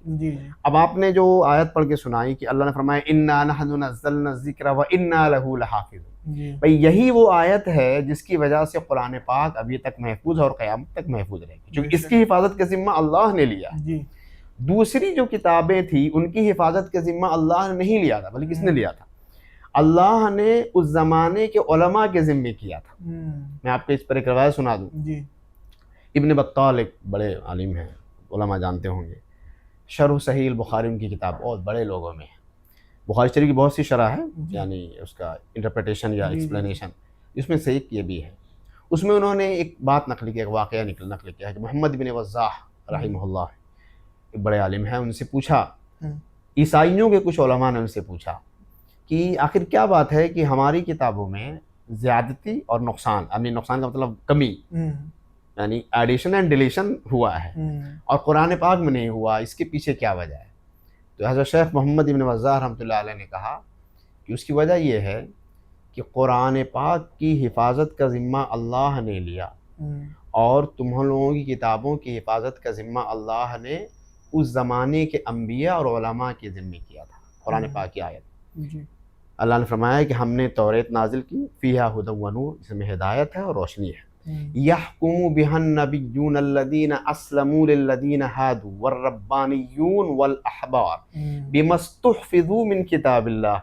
اب آپ نے جو آیت پڑھ کے سنائی کہ اللہ نے فرمایا انا نحن نزلنا الذکر وانا لہ لحافظون، بھئی یہی وہ آیت ہے جس کی وجہ سے قرآن پاک ابھی تک محفوظ اور قیامت تک محفوظ رہے گی، کیونکہ اس کی حفاظت کا ذمہ اللہ نے لیا. دوسری جو کتابیں تھیں ان کی حفاظت کا ذمہ اللہ نے نہیں لیا تھا، بلکہ کس نے لیا تھا؟ اللہ نے اس زمانے کے علماء کے ذمے کیا تھا. میں آپ کو اس پر ایک روایت سنا دوں. ابن بطال ایک بڑے عالم ہیں، علماء جانتے ہوں گے. شرح صحیح البخاری ان کی کتاب بہت بڑے لوگوں میں ہے. بخاری شریف کی بہت سی شرح ہے، یعنی اس کا انٹرپریٹیشن یا ایکسپلینیشن، اس میں سے ایک یہ بھی ہے. اس میں انہوں نے ایک بات نقل کیا، ایک واقعہ نقل کیا ہے کہ محمد بن وضاح رحمہ اللہ ایک بڑے عالم ہیں، ان سے پوچھا، عیسائیوں کے کچھ علماء نے ان سے پوچھا کہ آخر کیا بات ہے کہ ہماری کتابوں میں زیادتی اور نقصان، یعنی نقصان کا مطلب کمی، یعنی ایڈیشن اینڈ ڈیلیشن ہوا ہے اور قرآن پاک میں نہیں ہوا، اس کے پیچھے کیا وجہ ہے؟ تو حضرت شیخ محمد بن وضاح رحمۃ اللہ علیہ نے کہا کہ اس کی وجہ یہ ہے کہ قرآن پاک کی حفاظت کا ذمہ اللہ نے لیا اور تم لوگوں کی کتابوں کی حفاظت کا ذمہ اللہ نے اس زمانے کے انبیاء اور علماء کے ذمہ کیا تھا. قرآن پاک کی آیت اللہ نے فرمایا کہ ہم نے توریت نازل کی، فیہا ھدی و نور، جس میں ہدایت ہے اور روشنی ہے. یحکم بہا النبیون الذین اسلموا للذین ہادوا والربانیون والاحبار بما استحفظوا من کتاب اللہ.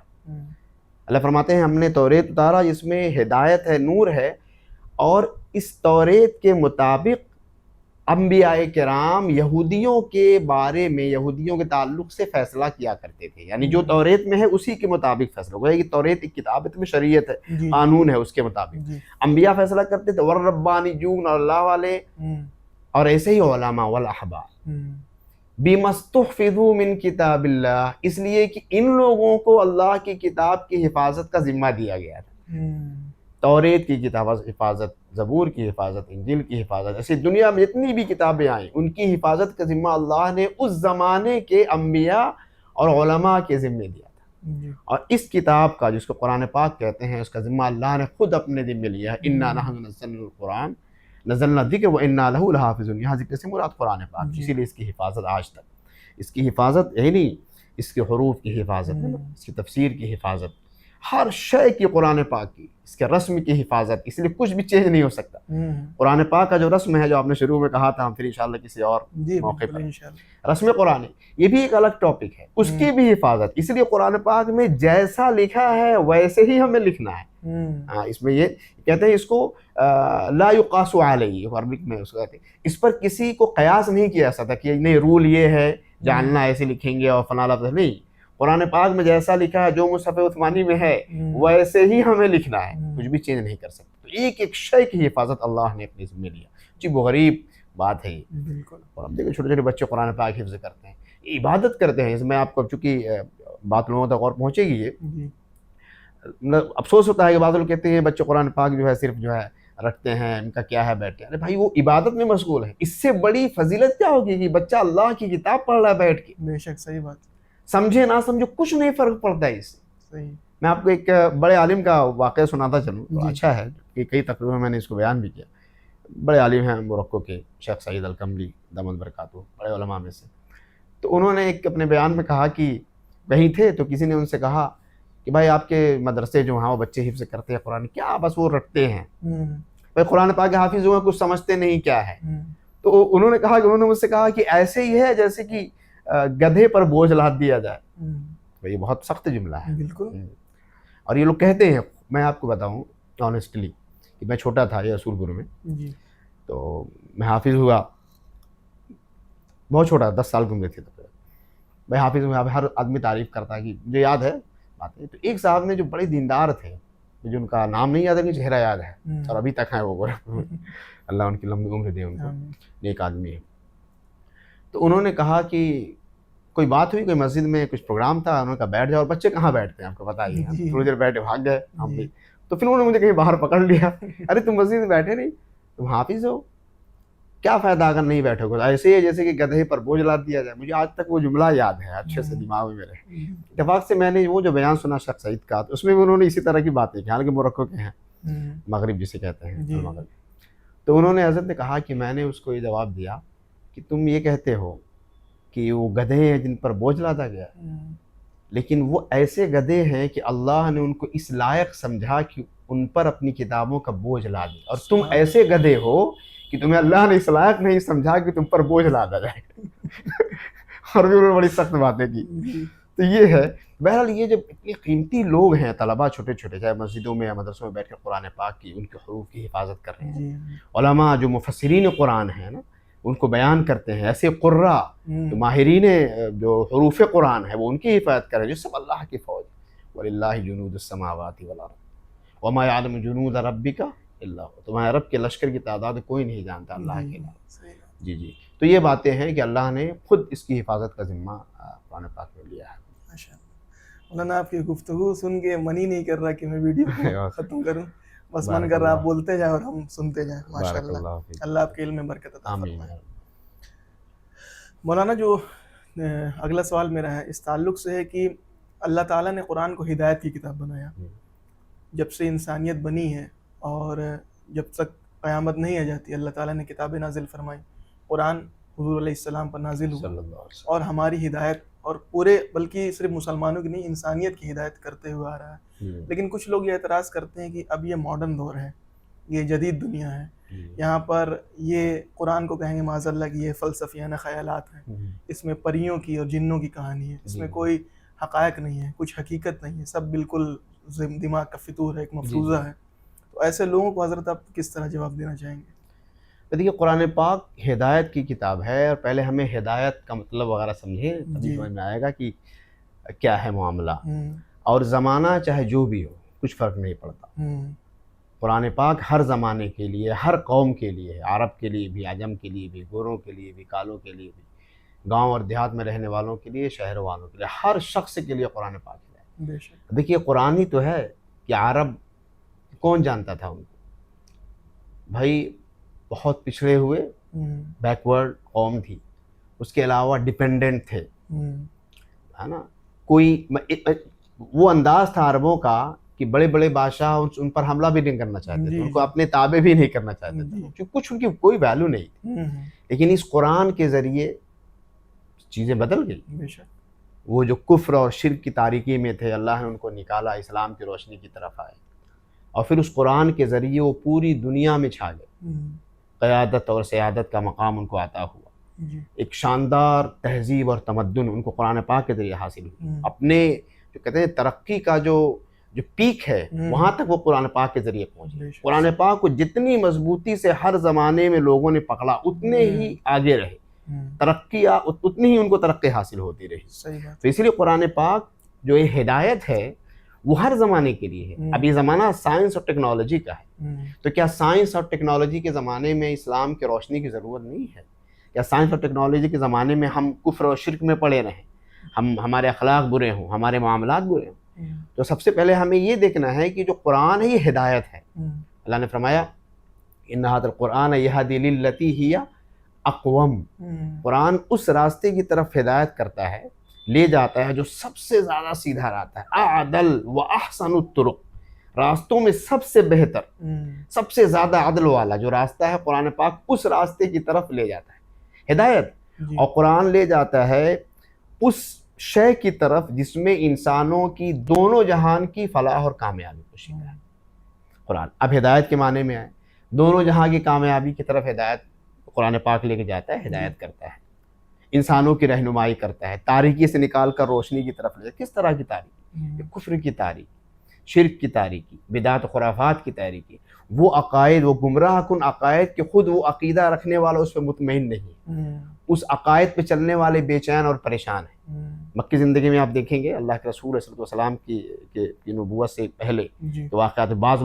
اللہ فرماتے ہیں ہم نے توریت اتارا جس میں ہدایت ہے، نور ہے، اور اس توریت کے مطابق انبیاء کرام یہودیوں کے بارے میں، یہودیوں کے تعلق سے فیصلہ کیا کرتے تھے. یعنی جو توریت میں ہے اسی کے مطابق فیصلہ ہوا ہے کہ توریت ایک کتاب ہے، اس میں شریعت ہے، قانون ہے، اس کے مطابق انبیاء فیصلہ کرتے تھے. والربانیون، اور اللہ والے، اور ایسے ہی علماء والاحبار. بما استحفظوا من کتاب اللہ، اس لیے کہ ان لوگوں کو اللہ کی کتاب کی حفاظت کا ذمہ دیا گیا تھا. توریت کی کتاب حفاظت، زبور کی حفاظت، انجیل کی حفاظت، ایسی دنیا میں جتنی بھی کتابیں آئیں ان کی حفاظت کا ذمہ اللہ نے اس زمانے کے انبیاء اور علماء کے ذمہ دیا تھا. اور اس کتاب کا جس کو قرآن پاک کہتے ہیں اس کا ذمہ اللہ نے خود اپنے ذمہ لیا ہے. انا نحن نزلنا القرآن نزلنا الذکر وانا لہ لحافظون. یہاں ذکر سے مراد قرآن پاک، اسی لیے اس کی حفاظت آج تک، اس کی حفاظت یہی نہیں، اس کے حروف کی حفاظت، اس کی تفسیر کی حفاظت، ہر شے کی قرآن پاک کی، اس کے رسم کی حفاظت، اس لیے کچھ بھی چینج نہیں ہو سکتا. قرآن پاک کا جو رسم ہے جو آپ نے شروع میں کہا تھا، ہم پھر انشاءاللہ کسی اور موقع پر، رسم قرآن یہ بھی ایک الگ ٹاپک ہے، اس کی بھی حفاظت. اس لیے قرآن پاک میں جیسا لکھا ہے ویسے ہی ہمیں لکھنا ہے. اس میں یہ کہتے ہیں اس کو لا یقاس علیہ، عربک میں اس کو کہتے ہیں، اس پر کسی کو قیاس نہیں کیا جا سکتا کہ نہیں رول یہ ہے جاننا ایسے لکھیں گے اور فلاں لفظ نہیں. قرآن پاک میں جیسا لکھا ہے، جو مصحف عثمانی میں ہے ویسے ہی ہمیں لکھنا ہے، کچھ بھی چینج نہیں کر سکتے. تو ایک ایک شے کی حفاظت اللہ نے اپنے ذمہ لیا. جی وہ غریب بات ہے یہ. بالکل. اور ہم دیکھیں چھوٹے چھوٹے بچے قرآن پاک حفظ کرتے ہیں، عبادت کرتے ہیں. اس میں آپ کو چونکہ بات لوگوں تک اور پہنچے گی، یہ افسوس ہوتا ہے کہ بعض لوگ کہتے ہیں بچے قرآن پاک جو ہے صرف جو ہے رکھتے ہیں، ان کا کیا ہے بیٹھ کے. ارے بھائی وہ عبادت میں مشغول ہے، اس سے بڑی فضیلت کیا ہوگی کہ بچہ اللہ کی کتاب پڑھ رہا ہے بیٹھ کے. بے شک صحیح بات. سمجھے نہ سمجھے کچھ نہیں فرق پڑتا ہے اس سے. صحیح. میں آپ کو ایک بڑے عالم کا واقعہ سناتا چلوں تو جی. اچھا ہے کہ کئی تقریباً میں نے اس کو بیان بھی کیا. بڑے عالم ہیں موروکو کے شیخ سعید القمری دامت برکاتہ، بڑے علماء میں سے. تو انہوں نے ایک اپنے بیان میں کہا کہ کہیں تھے تو کسی نے ان سے کہا کہ بھائی آپ کے مدرسے جو ہیں وہ بچے حفظ کرتے ہیں قرآن، کیا بس وہ رٹتے ہیں، بھائی قرآن پاک کے حافظ ہوئے کچھ سمجھتے نہیں کیا ہے. تو انہوں نے کہا کہ انہوں نے مجھ سے کہا کہ ایسے ہی ہے جیسے کہ گدھے پر بوجھ لاد دیا جائے. یہ بہت سخت جملہ ہے. بالکل. اور یہ لوگ کہتے ہیں، میں آپ کو بتاؤں آنیسٹلی کہ میں چھوٹا تھا یہ رسول پور میں، جی. تو میں حافظ ہوا، بہت چھوٹا 10 سال کی عمر تھی تو میں حافظ ہوا. ہر آدمی تعریف کرتا ہے کہ مجھے یاد ہے باتیں. تو ایک صاحب نے جو بڑے دیندار تھے، جو ان کا نام نہیں یاد ہے، چہرہ یاد ہے اور ابھی تک ہے وہ، اللہ ان کی لمبی عمر دے ان کو، نیک آدمی ہے. تو انہوں نے کہا کہ کوئی بات ہوئی، کوئی مسجد میں کچھ پروگرام تھا، انہوں نے کہا بیٹھ جاؤ. اور بچے کہاں بیٹھتے ہیں آپ کو پتہ ہی ہے، تھوڑی دیر بیٹھے بھاگ گئے ہم بھی. تو پھر انہوں نے مجھے کہیں باہر پکڑ لیا، ارے تم مسجد میں بیٹھے نہیں، تم حافظ ہو، کیا فائدہ اگر نہیں بیٹھو گے. ایسے ہی ہے جیسے کہ گدھے پر بوجھ لاد دیا جائے. مجھے آج تک وہ جملہ یاد ہے اچھے سے دماغ میں میرے. اتفاق سے میں نے وہ جو بیان سنا شیخ سعید کا، تو اس میں بھی انہوں نے اسی طرح کی باتیں کی، حالانکہ موروکو کے ہیں، مغرب جسے کہتے ہیں المغرب. تو انہوں نے حضرت نے کہا کہ میں نے اس کو یہ جواب دیا کہ تم یہ کہتے ہو کہ وہ گدھے ہیں جن پر بوجھ لادا گیا، لیکن وہ ایسے گدھے ہیں کہ اللہ نے ان کو اس لائق سمجھا کہ ان پر اپنی کتابوں کا بوجھ لا دے. اور تم ایسے گدھے ہو کہ تمہیں اللہ نے اس لائق نہیں سمجھا کہ تم پر بوجھ لادا جائے. اور بھی انہوں نے بڑی سخت باتیں کی. تو یہ ہے. بہرحال یہ جب اتنے قیمتی لوگ ہیں، طلباء چھوٹے چھوٹے، چاہے مسجدوں میں یا مدرسوں میں بیٹھ کر قرآن پاک کی ان کے حروف کی حفاظت کر رہے ہیں، علماء جو مفسرین قرآن ہیں نا ان کو بیان کرتے ہیں، ایسے قراء جو ماہرین جو حروف قرآن ہے وہ ان کی حفاظت کریں، جو سب اللہ کی فوج. وَلِلَّهِ جُنُودُ السَّمَاوَاتِ وَالْأَرْضِ وَمَا يَعْلَمُ جُنُودَ رَبِّكَ إِلَّا هُوَ. تمہارے رب کے لشکر کی تعداد کوئی نہیں جانتا اللہ کے علاوہ. جی جی. تو یہ باتیں ہیں کہ اللہ نے خود اس کی حفاظت کا ذمہ قرآن پاک میں لیا ہے. مولانا آپ کی گفتگو سن کے من ہی نہیں کر رہا کہ میں ویڈیو ختم کروں، بس من کر رہا آپ بولتے جائیں اور ہم سنتے جائیں. ماشاءاللہ، اللہ آپ کے علم میں برکت عطا فرمائے. مولانا جو اگلا سوال میرا ہے اس تعلق سے ہے کہ اللہ تعالیٰ نے قرآن کو ہدایت کی کتاب بنایا. جب سے انسانیت بنی ہے اور جب تک قیامت نہیں آ جاتی اللہ تعالیٰ نے کتابیں نازل فرمائی. قرآن حضور علیہ السلام پر نازل ہوا اور ہماری ہدایت، اور پورے بلکہ صرف مسلمانوں کی نہیں انسانیت کی ہدایت کرتے ہوئے آ رہا ہے. لیکن کچھ لوگ یہ اعتراض کرتے ہیں کہ اب یہ ماڈرن دور ہے، یہ جدید دنیا ہے، یہاں پر یہ قرآن کو کہیں گے معاذ اللہ کہ یہ فلسفیانہ خیالات ہیں، اس میں پریوں کی اور جنوں کی کہانی ہے، اس میں کوئی حقائق نہیں ہے، کچھ حقیقت نہیں ہے، سب بالکل دماغ کا فطور ہے، ایک مفروضہ ہے. تو ایسے لوگوں کو حضرت آپ کس طرح جواب دینا چاہیں گے؟ دیکھیے قرآن پاک ہدایت کی کتاب ہے، اور پہلے ہمیں ہدایت کا مطلب وغیرہ سمجھیں تبھی سمجھ میں آئے گا کہ کیا ہے معاملہ. اور زمانہ چاہے جو بھی ہو کچھ فرق نہیں پڑتا. قرآن پاک ہر زمانے کے لیے، ہر قوم کے لیے، عرب کے لیے بھی، عجم کے لیے بھی، گوروں کے لیے بھی، کالوں کے لیے بھی، گاؤں اور دیہات میں رہنے والوں کے لیے، شہر والوں کے لیے، ہر شخص کے لیے قرآن پاک ہے. دیکھیے قرآن ہی تو ہے کہ عرب کون جانتا تھا ان کو؟ بھائی بہت پچھڑے ہوئے بیکورڈ قوم تھی، اس کے علاوہ ڈیپینڈنٹ تھے، ہے نا. کوئی وہ انداز تھا عربوں کا کہ بڑے بڑے بادشاہ ان پر حملہ بھی نہیں کرنا چاہتے تھے، ان کو اپنے تابع بھی نہیں کرنا چاہتے تھے، کیونکہ کچھ ان کی کوئی ویلیو نہیں تھی. لیکن اس قرآن کے ذریعے چیزیں بدل گئی. وہ جو کفر اور شرک کی تاریکی میں تھے اللہ نے ان کو نکالا، اسلام کی روشنی کی طرف آئے، اور پھر اس قرآن کے ذریعے وہ پوری دنیا میں چھا گئے. قیادت اور سیادت کا مقام ان کو عطا ہوا. ایک شاندار تہذیب اور تمدن ان کو قرآن پاک کے ذریعے حاصل ہوئی. اپنے جو کہتے ہیں ترقی کا جو پیک ہے وہاں تک وہ قرآن پاک کے ذریعے پہنچے. قرآن پاک کو جتنی مضبوطی سے ہر زمانے میں لوگوں نے پکڑا اتنے ہی آگے رہے، ترقی اتنی ہی ان کو ترقی حاصل ہوتی رہی. تو اسی لیے قرآن پاک جو یہ ہدایت ہے وہ ہر زمانے کے لیے ہے. اب یہ زمانہ سائنس اور ٹیکنالوجی کا ہے، تو کیا سائنس اور ٹیکنالوجی کے زمانے میں اسلام کی روشنی کی ضرورت نہیں ہے؟ کیا سائنس اور ٹیکنالوجی کے زمانے میں ہم کفر اور شرک میں پڑے رہیں، ہمارے اخلاق برے ہوں، ہمارے معاملات برے ہوں؟ تو سب سے پہلے ہمیں یہ دیکھنا ہے کہ جو قرآن ہے یہ ہدایت ہے. اللہ نے فرمایا ان ھذا القرآن یہدی للتی ہی اقوم. قرآن اس راستے کی طرف ہدایت کرتا ہے لے جاتا ہے جو سب سے زیادہ سیدھا راستہ ہے، اعدل و احسن الطرق، راستوں میں سب سے بہتر، سب سے زیادہ عدل والا جو راستہ ہے قرآن پاک اس راستے کی طرف لے جاتا ہے، ہدایت۔ اور قرآن لے جاتا ہے اس شے کی طرف جس میں انسانوں کی دونوں جہان کی فلاح اور کامیابی کو شامل ہے۔ قرآن اب ہدایت کے معنی میں آئے، دونوں جہاں کی کامیابی کی طرف ہدایت قرآن پاک لے کے جاتا ہے، ہدایت کرتا ہے، انسانوں کی رہنمائی کرتا ہے، تاریکی سے نکال کر روشنی کی طرف لے جاتا ہے۔ کس طرح کی تاریکی؟ کفر کی تاریکی، شرک کی تاریکی، بدعت و خرافات کی تاریکی، وہ عقائد، وہ گمراہ کن عقائد کہ خود وہ عقیدہ رکھنے والا اس پہ مطمئن نہیں، اس عقائد پہ چلنے والے بے چین اور پریشان ہیں۔ مکی زندگی میں آپ دیکھیں گے اللہ کے رسول صلی اللہ علیہ وسلم کی نبوت سے پہلے کے واقعات، بعض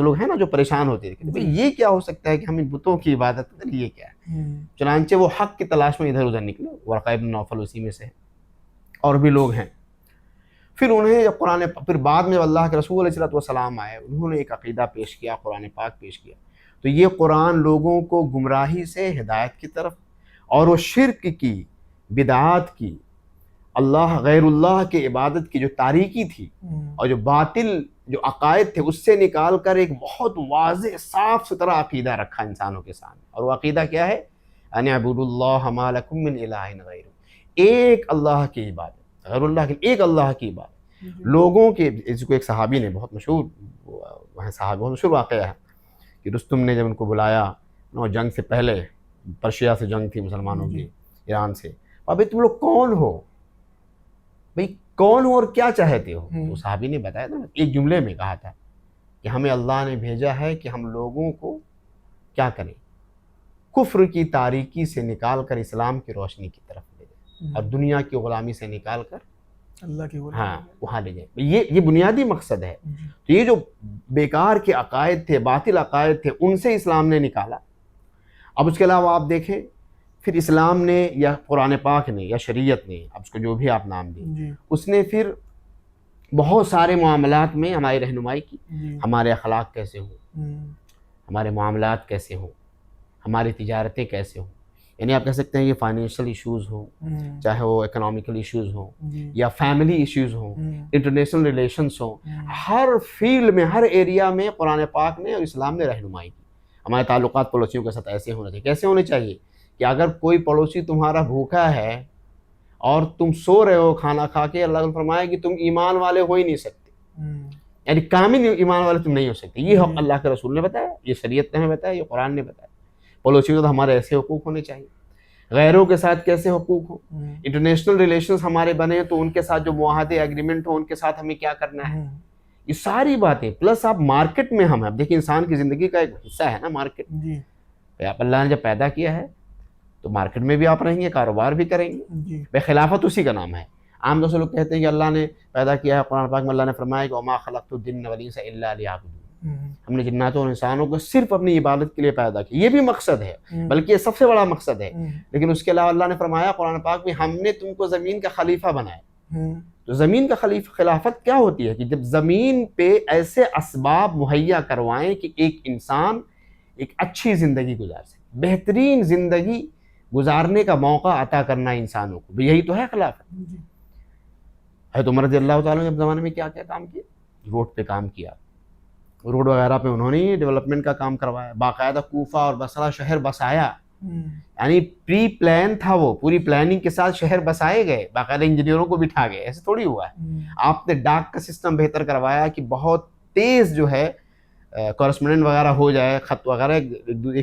لوگ ہیں نا جو پریشان ہوتے ہیں کہ یہ کیا ہو سکتا ہے کہ ہم ان بتوں کی عبادت کریں، یہ کیا ہے؟ چنانچہ وہ حق کی تلاش میں ادھر ادھر نکلے، ورقہ بن نوفل اسی میں سے ہے، اور بھی لوگ ہیں۔ پھر انہیں جب پھر بعد میں اللہ کے رسول علیہ السلام آئے، انہوں نے ایک عقیدہ پیش کیا، قرآن پاک پیش کیا، تو یہ قرآن لوگوں کو گمراہی سے ہدایت کی طرف اور وہ شرک کی، بدعات کی، اللہ غیر اللہ کی عبادت کی جو تاریکی تھی اور جو باطل جو عقائد تھے اس سے نکال کر ایک بہت واضح صاف ستھرا عقیدہ رکھا انسانوں کے سامنے۔ اور وہ عقیدہ کیا ہے؟ ان اعبدوا اللہ ما لکم من الہ غیرہ، ایک اللہ کی عبادت، غیر اللہ کی ایک اللہ کی عبادت۔ لوگوں کے اس کو ایک صحابی نے بہت مشہور، وہاں صحابی بہت مشہور واقعہ ہے کہ رستم نے جب ان کو بلایا جنگ سے پہلے، پرشیا سے جنگ تھی مسلمانوں کی، ایران سے، ابھی تم لوگ کون ہو بھئی، کون ہو اور کیا چاہتے ہو؟ تو صحابی نے بتایا تھا، ایک جملے میں کہا تھا کہ ہمیں اللہ نے بھیجا ہے کہ ہم لوگوں کو کیا کریں، کفر کی تاریکی سے نکال کر اسلام کی روشنی کی طرف لے جائیں، اور دنیا کی غلامی سے نکال کر اللہ کی وہاں لے جائیں۔ یہ بنیادی مقصد ہے۔ تو یہ جو بیکار کے عقائد تھے، باطل عقائد تھے، ان سے اسلام نے نکالا۔ اب اس کے علاوہ آپ دیکھیں، پھر اسلام نے یا قرآن پاک نے یا شریعت نے، اب اس کو جو بھی آپ نام دیں، اس نے پھر بہت سارے معاملات میں ہماری رہنمائی کی، ہمارے اخلاق کیسے ہوں، ہمارے معاملات کیسے ہوں، ہماری تجارتیں کیسے ہوں، یعنی آپ کہہ سکتے ہیں کہ فائنینشیل ایشوز ہوں، چاہے وہ اکنامیکل ایشوز ہوں یا فیملی ایشوز ہوں، انٹرنیشنل ریلیشنز ہوں، ہر فیلڈ میں، ہر ایریا میں قرآن پاک نے اور اسلام نے رہنمائی کی۔ ہمارے تعلقات پڑوسیوں کے ساتھ ایسے ہونے چاہیے، کیسے ہونے چاہیے کہ اگر کوئی پڑوسی تمہارا بھوکا ہے اور تم سو رہے ہو کھانا کھا کے، اللہ نے فرمایا کہ تم ایمان والے ہو ہی نہیں سکتے، یعنی کامل ایمان والے تم نہیں ہو سکتے۔ یہ حق اللہ کے رسول نے بتایا، یہ شریعت نے بتایا، یہ قرآن نے بتایا۔ پڑوسیوں تو ہمارے ایسے حقوق ہونے چاہیے، غیروں کے ساتھ کیسے حقوق ہوں، انٹرنیشنل ریلیشنز ہمارے بنے تو ان کے ساتھ جو معاہدے ایگریمنٹ ہوں ان کے ساتھ ہمیں کیا کرنا ہے، یہ ساری باتیں۔ پلس آپ مارکیٹ میں ہم دیکھیں، انسان کی زندگی کا ایک حصہ ہے نا مارکیٹ، آپ اللہ نے جب پیدا کیا ہے تو مارکیٹ میں بھی آپ رہیں گے، کاروبار بھی کریں گے، بے خلافت اسی کا نام ہے۔ عام طور سے لوگ کہتے ہیں کہ اللہ نے پیدا کیا ہے، قرآن پاک میں اللہ نے فرمایا کہ وما خلقت الجن والانس الا لیعبدون، ہم نے جناتوں اور انسانوں کو صرف اپنی عبادت کے لیے پیدا کیا۔ یہ بھی مقصد ہے، بلکہ یہ سب سے بڑا مقصد ہے، لیکن اس کے علاوہ اللہ نے فرمایا قرآن پاک میں ہم نے تم کو زمین کا خلیفہ بنایا۔ تو زمین کا خلافت کیا ہوتی ہے کہ جب زمین پہ ایسے اسباب مہیا کروائیں کہ ایک انسان ایک اچھی زندگی گزار سکے، بہترین زندگی گزارنے کا موقع عطا کرنا انسانوں کو، یہی تو ہے خلافت۔ حضرت عمر رضی اللہ تعالیٰ نے جب زمانے میں کیا کیا کام کیا، روڈ پہ کام کیا، روڈ وغیرہ پہ انہوں نے ڈیولپمنٹ کا کام کروایا، باقاعدہ کوفہ اور بصرہ شہر بسایا، یعنی پری پلان تھا، وہ پوری پلاننگ کے ساتھ شہر بسائے گئے، باقاعدہ انجینئروں کو بٹھا گئے، ایسے تھوڑی ہوا ہے۔ آپ نے ڈاک کا سسٹم بہتر کروایا کہ بہت تیز جو ہے کورسپونڈنٹ وغیرہ ہو جائے، خط وغیرہ ایک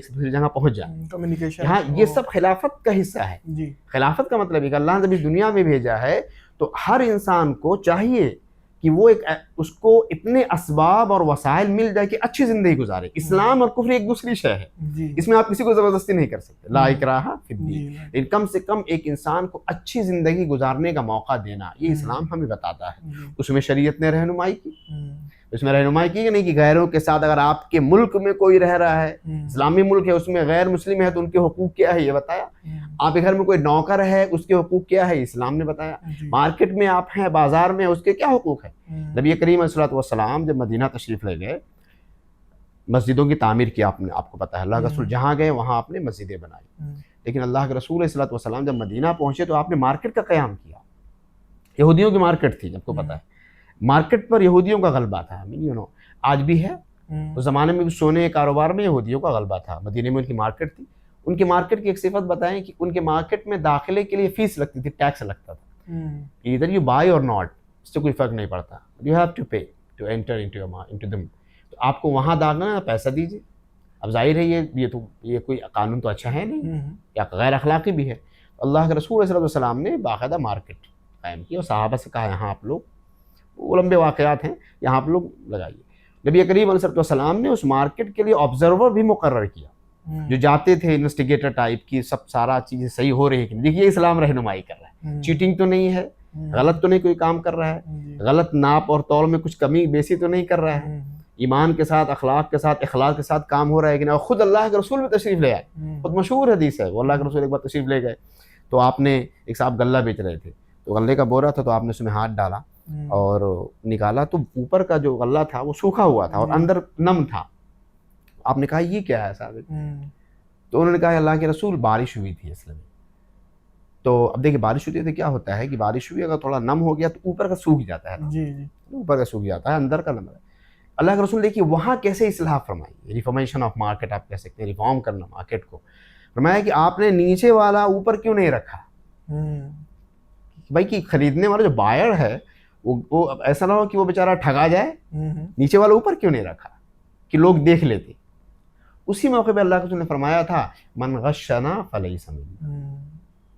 سے دوسری جگہ پہنچ جائے، کمیونیکیشن۔ ہاں، یہ سب خلافت کا حصہ ہے۔ خلافت کا مطلب ہے کہ اللہ نے جب اس دنیا میں بھیجا ہے تو ہر انسان کو چاہیے کہ وہ اس کو اتنے اسباب اور وسائل مل جائے کہ اچھی زندگی گزارے۔ اسلام اور کفر ایک دوسری شے ہے، اس میں آپ کسی کو زبردستی نہیں کر سکتے، لا اکراہ فی الدین، لیکن کم سے کم ایک انسان کو اچھی زندگی گزارنے کا موقع دینا، یہ اسلام ہمیں بتاتا ہے۔ اس میں شریعت نے رہنمائی کی، اس میں رہنمائی کی کہ نہیں کہ غیروں کے ساتھ، اگر آپ کے ملک میں کوئی رہ رہا ہے، اسلامی ملک ہے، اس میں غیر مسلم ہے تو ان کے حقوق کیا ہے یہ بتایا۔ آپ کے گھر میں کوئی نوکر ہے، اس کے حقوق کیا ہے اسلام نے بتایا۔ مارکیٹ میں آپ ہیں، بازار میں، اس کے کیا حقوق ہے۔ نبی کریم صلی اللہ علیہ وسلم جب مدینہ تشریف لے گئے، مسجدوں کی تعمیر کی، آپ کو پتہ ہے، اللہ کے رسول جہاں گئے وہاں آپ نے مسجدیں بنائی، لیکن اللہ کے رسول صلی اللہ علیہ وسلم جب مدینہ پہنچے تو آپ نے مارکیٹ کا قیام کیا، یہودیوں کی مارکیٹ تھی، آپ کو پتہ ہے، مارکیٹ پر یہودیوں کا غلبہ تھا، آج بھی ہے۔ اس زمانے میں بھی سونے کے کاروبار میں یہودیوں کا غلبہ تھا، مدینے میں ان کی مارکیٹ تھی۔ ان کی مارکیٹ کی ایک صفت بتائیں کہ ان کے مارکیٹ میں داخلے کے لیے فیس لگتی تھی، ٹیکس لگتا تھا، ادھر یو بائی اور ناٹ، اس سے کوئی فرق نہیں پڑتا، you have to pay to enter into دم، تو آپ کو وہاں داخلنا ہے، پیسہ دیجیے۔ اب ظاہر ہے یہ کوئی قانون تو اچھا ہے نہیں، یا غیر اخلاقی بھی ہے۔ اللہ کے رسول صلی اللہ علیہ وسلم نے باقاعدہ مارکیٹ قائم کی اور صحابہ سے کہا یہاں آپ لوگ، وہ لمبے واقعات ہیں، یہاں آپ لوگ لگائیے۔ نبی کریم علیہ السلام نے اس مارکیٹ کے لیے آبزرور بھی مقرر کیا، جو جاتے تھے انویسٹیگیٹر ٹائپ کی، سب سارا چیزیں صحیح ہو رہی ہے کہ نہیں۔ دیکھیے اسلام رہنمائی کر رہا ہے، چیٹنگ تو نہیں ہے، غلط تو نہیں کوئی کام کر رہا ہے، غلط ناپ اور تول میں کچھ کمی بیسی تو نہیں کر رہا ہے، ایمان کے ساتھ، اخلاق کے ساتھ، اخلاق کے ساتھ کام ہو رہا ہے کہ نہیں۔ اور خود اللہ کے رسول بھی تشریف لے آئے، خود مشہور حدیث ہے، وہ اللہ کے رسول ایک بار تشریف لے گئے تو آپ نے، ایک صاحب غلہ بیچ رہے تھے تو غلے کا بورا تھا، تو آپ نے اس میں ہاتھ ڈالا اور نکالا تو اوپر کا جو غلہ تھا وہ سوکھا ہوا تھا اور اندر نم تھا۔ آپ نے کہا یہ کیا ہے صاحب؟ تو انہوں نے کہا اللہ کے رسول بارش ہوئی تھی اصل میں۔ تو اب دیکھیں بارش ہوتی ہے تو کیا ہوتا ہے کہ بارش ہوئی، اگر تھوڑا نم ہو گیا تو اوپر کا سوکھ جاتا ہے، اوپر کا سوکھ جاتا ہے، اندر کا نم ہے۔ اللہ کے رسول دیکھیے وہاں کیسے اصلاح فرمائی، ریفارمیشن آف مارکیٹ آپ کہہ سکتے ہیں، ریفارم کرنا مارکیٹ کو۔ فرمایا کہ آپ نے نیچے والا اوپر کیوں نہیں رکھا، بھائی کہ خریدنے والا جو بائر ہے وہ ایسا نہ ہو کہ وہ بیچارہ ٹھگا جائے، نیچے والا اوپر کیوں نہیں رکھا کہ لوگ دیکھ لیتے۔ اسی موقع پہ اللہ کے رسول نے فرمایا تھا من غشنا فلیس منی،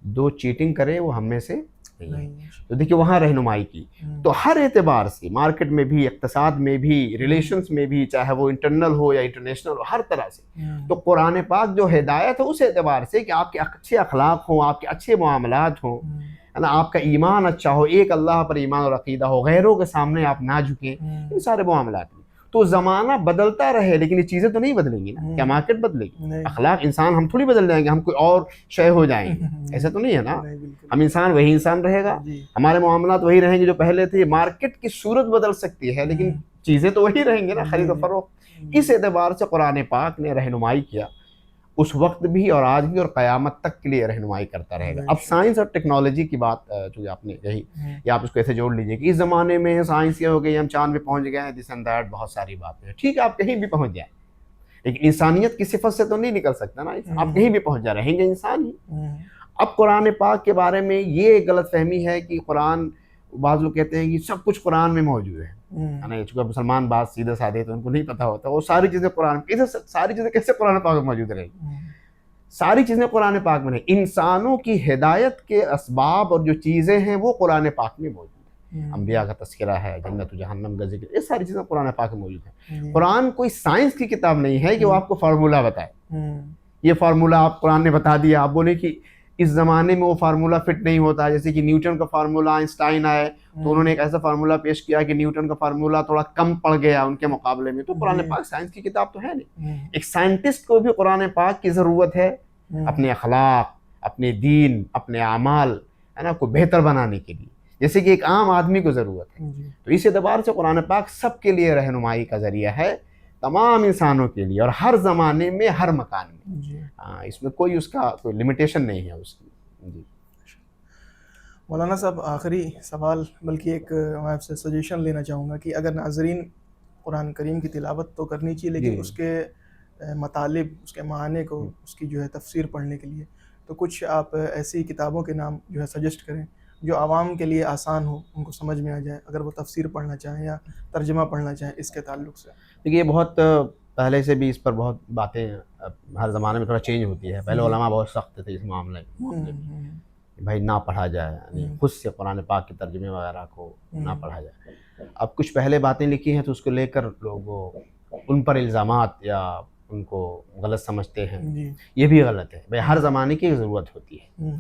جو چیٹنگ کرے وہ ہم میں سے نہیں ہے۔ تو دیکھیے وہاں رہنمائی کی، تو ہر اعتبار سے مارکیٹ میں بھی، اقتصاد میں بھی، ریلیشنز میں بھی، چاہے وہ انٹرنل ہو یا انٹرنیشنل ہو، ہر طرح سے تو قرآن پاک جو ہدایت ہے اس اعتبار سے کہ آپ کے اچھے اخلاق ہوں، آپ کے اچھے معاملات ہوں، ہے نا، آپ کا ایمان اچھا ہو، ایک اللہ پر ایمان اور عقیدہ ہو، غیروں کے سامنے آپ نہ جھکیں، ان سارے معاملات میں۔ تو زمانہ بدلتا رہے لیکن یہ چیزیں تو نہیں بدلیں گی نا، کیا مارکیٹ بدلے گی؟ اخلاق انسان ہم تھوڑی بدل جائیں گے، ہم کوئی اور شے ہو جائیں گے، ایسا تو نہیں ہے نا، ہم انسان وہی انسان رہے گا، ہمارے معاملات وہی رہیں گے جو پہلے تھے۔ مارکیٹ کی صورت بدل سکتی ہے لیکن چیزیں تو وہی رہیں گے نا، خرید و فروخت۔ اس اعتبار سے قرآن پاک نے رہنمائی کیا اس وقت بھی اور آج بھی اور قیامت تک کے لیے رہنمائی کرتا رہے گا۔ اب سائنس اور ٹیکنالوجی کی بات جو آپ نے کہی، یا آپ اس کو ایسے جوڑ لیجئے کہ اس زمانے میں سائنس یہ ہو گئی، ہم چاند پہ پہنچ گئے ہیں، دس اینڈ دیٹ، بہت ساری باتیں ہیں، ٹھیک ہے آپ کہیں بھی پہنچ جائیں لیکن انسانیت کی صفت سے تو نہیں نکل سکتا نا، آپ کہیں بھی پہنچ جائیں، رہیں گے انسان ہی۔ اب قرآن پاک کے بارے میں یہ ایک غلط فہمی ہے کہ قرآن، بعض لوگ کہتے ہیں کہ سب کچھ قرآن میں موجود ہے نا، چونکہ مسلمان بات سیدھے سادے تو ان کو نہیں پتہ ہوتا، وہ ساری چیزیں قرآن، ساری چیزیں کیسے قرآن پاک میں موجود رہیں گی؟ ساری چیزیں قرآن پاک میں نہیں، انسانوں کی ہدایت کے اسباب اور جو چیزیں ہیں وہ قرآن پاک میں موجود ہیں، انبیاء کا تذکرہ ہے، جنت و جہنم کا ذکر، یہ ساری چیزیں قرآن پاک میں موجود ہیں۔ قرآن کوئی سائنس کی کتاب نہیں ہے کہ وہ آپ کو فارمولہ بتائے، یہ فارمولہ آپ قرآن نے بتا دیا، آپ بولیں کہ اس زمانے میں وہ فارمولہ فٹ نہیں ہوتا، جیسے کہ نیوٹن کا فارمولہ، آئنسٹائن آئے تو انہوں نے ایک ایسا فارمولہ پیش کیا کہ نیوٹن کا فارمولہ تھوڑا کم پڑ گیا ان کے مقابلے میں، تو قرآن پاک سائنس کی کتاب تو ہے نہیں۔ ایک سائنٹسٹ کو بھی قرآن پاک کی ضرورت ہے اپنے اخلاق، اپنے دین، اپنے اعمال، ہے نا، کو بہتر بنانے کے لیے، جیسے کہ ایک عام آدمی کو ضرورت ہے۔ تو اس اعتبار سے قرآن پاک سب کے لیے رہنمائی کا ذریعہ ہے، تمام انسانوں کے لیے، اور ہر زمانے میں، ہر مکان میں، اس میں کوئی اس کا کوئی لمیٹیشن نہیں ہے اس کی۔ جی مولانا صاحب آخری سوال، بلکہ ایک میں آپ سے سجیشن لینا چاہوں گا کہ اگر ناظرین قرآن کریم کی تلاوت تو کرنی چاہیے لیکن اس کے مطالب، اس کے معنی کو، اس کی جو ہے تفسیر پڑھنے کے لیے تو کچھ آپ ایسی کتابوں کے نام جو ہے سجیسٹ کریں جو عوام کے لیے آسان ہو، ان کو سمجھ میں آ جائے، اگر وہ تفسیر پڑھنا چاہیں یا ترجمہ پڑھنا چاہیں اس کے تعلق سے۔ دیکھیے یہ بہت پہلے سے بھی اس پر بہت باتیں ہر زمانے میں تھوڑا چینج ہوتی ہے، پہلے علماء بہت سخت تھے اس معاملے میں، بھائی نہ پڑھا جائے، یعنی خود سے قرآن پاک کے ترجمے وغیرہ کو نہ پڑھا جائے۔ اب کچھ پہلے باتیں لکھی ہیں تو اس کو لے کر لوگ ان پر الزامات یا ان کو غلط سمجھتے ہیں، یہ بھی غلط ہے۔ بھائی ہر زمانے کی ضرورت ہوتی ہے،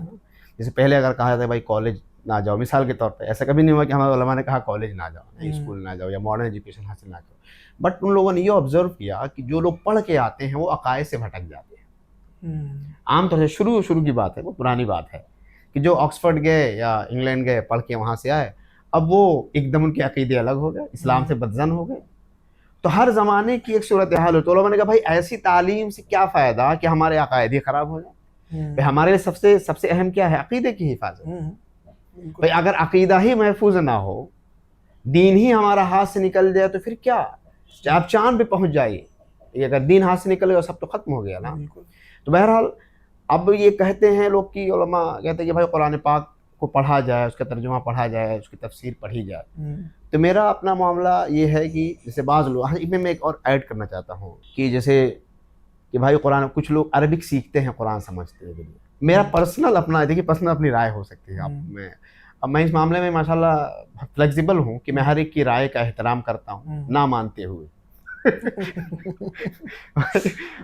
جیسے پہلے اگر کہا جاتا ہے بھائی کالج نہ جاؤ، مثال کے طور پہ ایسا کبھی نہیں ہوا کہ ہمارے علماء نے کہا کالج نہ جاؤ، اسکول نہ جاؤ یا ماڈرن ایجوکیشن حاصل نہ کرو، بٹ ان لوگوں نے یہ آبزرو کیا کہ جو لوگ پڑھ کے آتے ہیں وہ عقائد سے بھٹک جاتے ہیں۔ عام طور سے شروع کی بات ہے، وہ پرانی بات ہے کہ جو آکسفورڈ گئے یا انگلینڈ گئے پڑھ کے وہاں سے آئے، اب وہ ایک دم ان کے عقیدے الگ ہو گئے، اسلام سے بدظن ہو گئے۔ تو ہر زمانے کی ایک صورتحال ہو، تو لوگوں نے کہا بھائی ایسی تعلیم سے کیا فائدہ کہ ہمارے عقائد ہی خراب ہو جائیں۔ ہمارے لیے سب سے اہم کیا ہے؟ عقیدے کی حفاظت۔ بالکل بھائی اگر عقیدہ ہی محفوظ نہ ہو، دین ہی ہمارا ہاتھ سے نکل جائے تو پھر کیا، آپ چاند پہ پہنچ جائیے، یہ اگر دین ہاتھ سے نکل گیا سب تو ختم ہو گیا نا۔ بالکل تو بہرحال اب یہ کہتے ہیں لوگ کی علماء کہتے ہیں کہ بھائی قرآن پاک کو پڑھا جائے، اس کا ترجمہ پڑھا جائے، اس کی تفسیر پڑھی جائے۔ تو میرا اپنا معاملہ یہ ہے کہ جیسے بعض لوگ، اس میں ایک اور ایڈ کرنا چاہتا ہوں کہ جیسے کہ بھائی قرآن، کچھ لوگ عربک سیکھتے ہیں قرآن سمجھتے ہیں، میرا پرسنل اپنا، دیکھیے پرسنل اپنی رائے ہو سکتی ہے، اب میں اس معاملے میں ماشاءاللہ فلیکسیبل ہوں کہ میں ہر ایک کی رائے کا احترام کرتا ہوں نہ مانتے ہوئے۔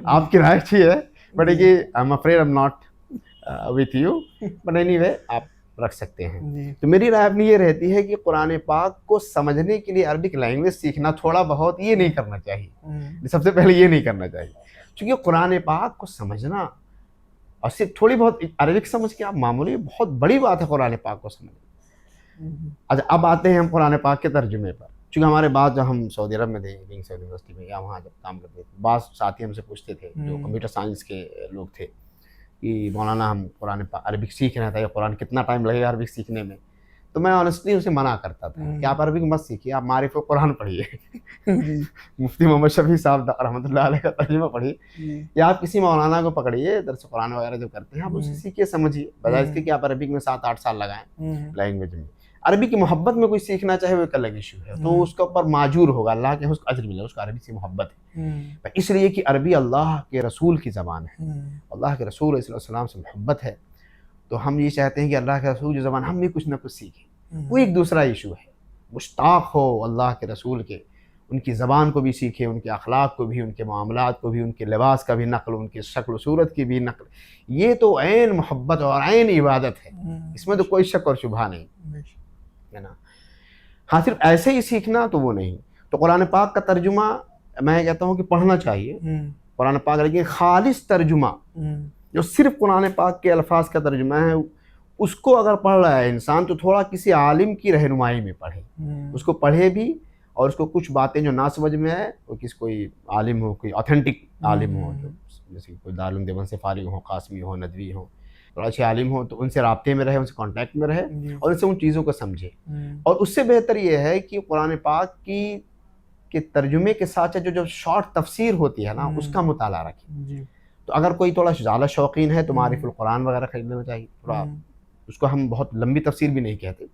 آپ کی رائے اچھی ہے but I'm afraid I'm not with you but anyway آپ رکھ سکتے ہیں۔ تو میری رائے اپنی یہ رہتی ہے کہ قرآن پاک کو سمجھنے کے لیے عربک لینگویج سیکھنا تھوڑا بہت یہ نہیں کرنا چاہیے، سب سے پہلے یہ نہیں کرنا چاہیے، چونکہ قرآن پاک کو سمجھنا اور صرف تھوڑی بہت عربک سمجھ کے آپ معمولی، بہت بڑی بات ہے قرآن پاک کو سمجھنا۔ اچھا اب آتے ہیں ہم قرآن پاک کے ترجمے پر، چونکہ ہمارے بعد جب ہم سعودی عرب میں تھے، کنگس یونیورسٹی میں یا وہاں جب کام کرتے تھے، بعض ساتھی ہم سے پوچھتے تھے جو کمپیوٹر سائنس کے لوگ تھے کہ مولانا ہم قرآن عربک سیکھ رہے تھے، یہ قرآن کتنا ٹائم لگے گا عربک سیکھنے میں؟ تو میں آنیسٹلی اسے منع کرتا تھا کہ آپ عربک مت سیکھیے، آپ معرف قرآن پڑھیے، مفتی محمد شفیع صاحب رحمۃ اللہ علیہ کا ترجمہ پڑھیے، یا آپ کسی مولانا کو پکڑیے درس قرآن وغیرہ جو کرتے ہیں آپ اسے سیکھیے سمجھیے، بجائے اس کے کہ آپ عربک میں 7-8 سال لگائیں لینگویج میں۔ عربی کی محبت میں کوئی سیکھنا چاہے وہ ایک الگ ایشو ہے، تو اس کے اوپر معجور ہوگا، اللہ کے اس کو اجر ملے، اس کو عربی سے محبت ہے، اس لیے کہ عربی اللہ کے رسول کی زبان ہے، اللہ کے رسول علیہ السلام سے محبت ہے، تو ہم یہ چاہتے ہیں کہ اللہ کے رسول کی زبان ہم بھی کچھ نہ کچھ سیکھیں۔ وہ ایک دوسرا ایشو ہے، مشتاق ہو اللہ کے رسول کے، ان کی زبان کو بھی سیکھیں، ان کے اخلاق کو بھی، ان کے معاملات کو بھی، ان کے لباس کا بھی نقل، ان کے شکل و صورت کی بھی نقل، یہ تو عین محبت اور عین عبادت ہے، اس میں تو کوئی شک اور شبہ نہیں ہے نا۔ ہاں صرف ایسے ہی سیکھنا تو وہ نہیں۔ تو قرآن پاک کا ترجمہ میں کہتا ہوں کہ پڑھنا چاہیے قرآن پاک، لیکن خالص ترجمہ جو صرف قرآن پاک کے الفاظ کا ترجمہ ہے، اس کو اگر پڑھ رہا ہے انسان تو تھوڑا کسی عالم کی رہنمائی میں پڑھے، اس کو پڑھے بھی، اور اس کو کچھ باتیں جو نہ سمجھ میں آئے وہ کوئی عالم ہو، کوئی اوتھینٹک عالم ہو، جو جیسے کوئی دارالعلوم دیوبند سے فارغ ہو، قاسمی ہو، ندوی ہو، تھوڑا اچھے عالم ہو، تو ان سے رابطے میں رہے، ان سے کانٹیکٹ میں رہے اور ان سے ان چیزوں کو سمجھے۔ اور اس سے بہتر یہ ہے کہ قرآن پاک کے ترجمے کے ساتھ جو شارٹ تفسیر ہوتی ہے نا، اس کا مطالعہ رکھیں۔ تو اگر کوئی تھوڑا زیادہ شوقین ہے تو معارف القرآن وغیرہ خرید لینا چاہیے، تھوڑا اس کو ہم بہت لمبی تفسیر بھی نہیں کہتے،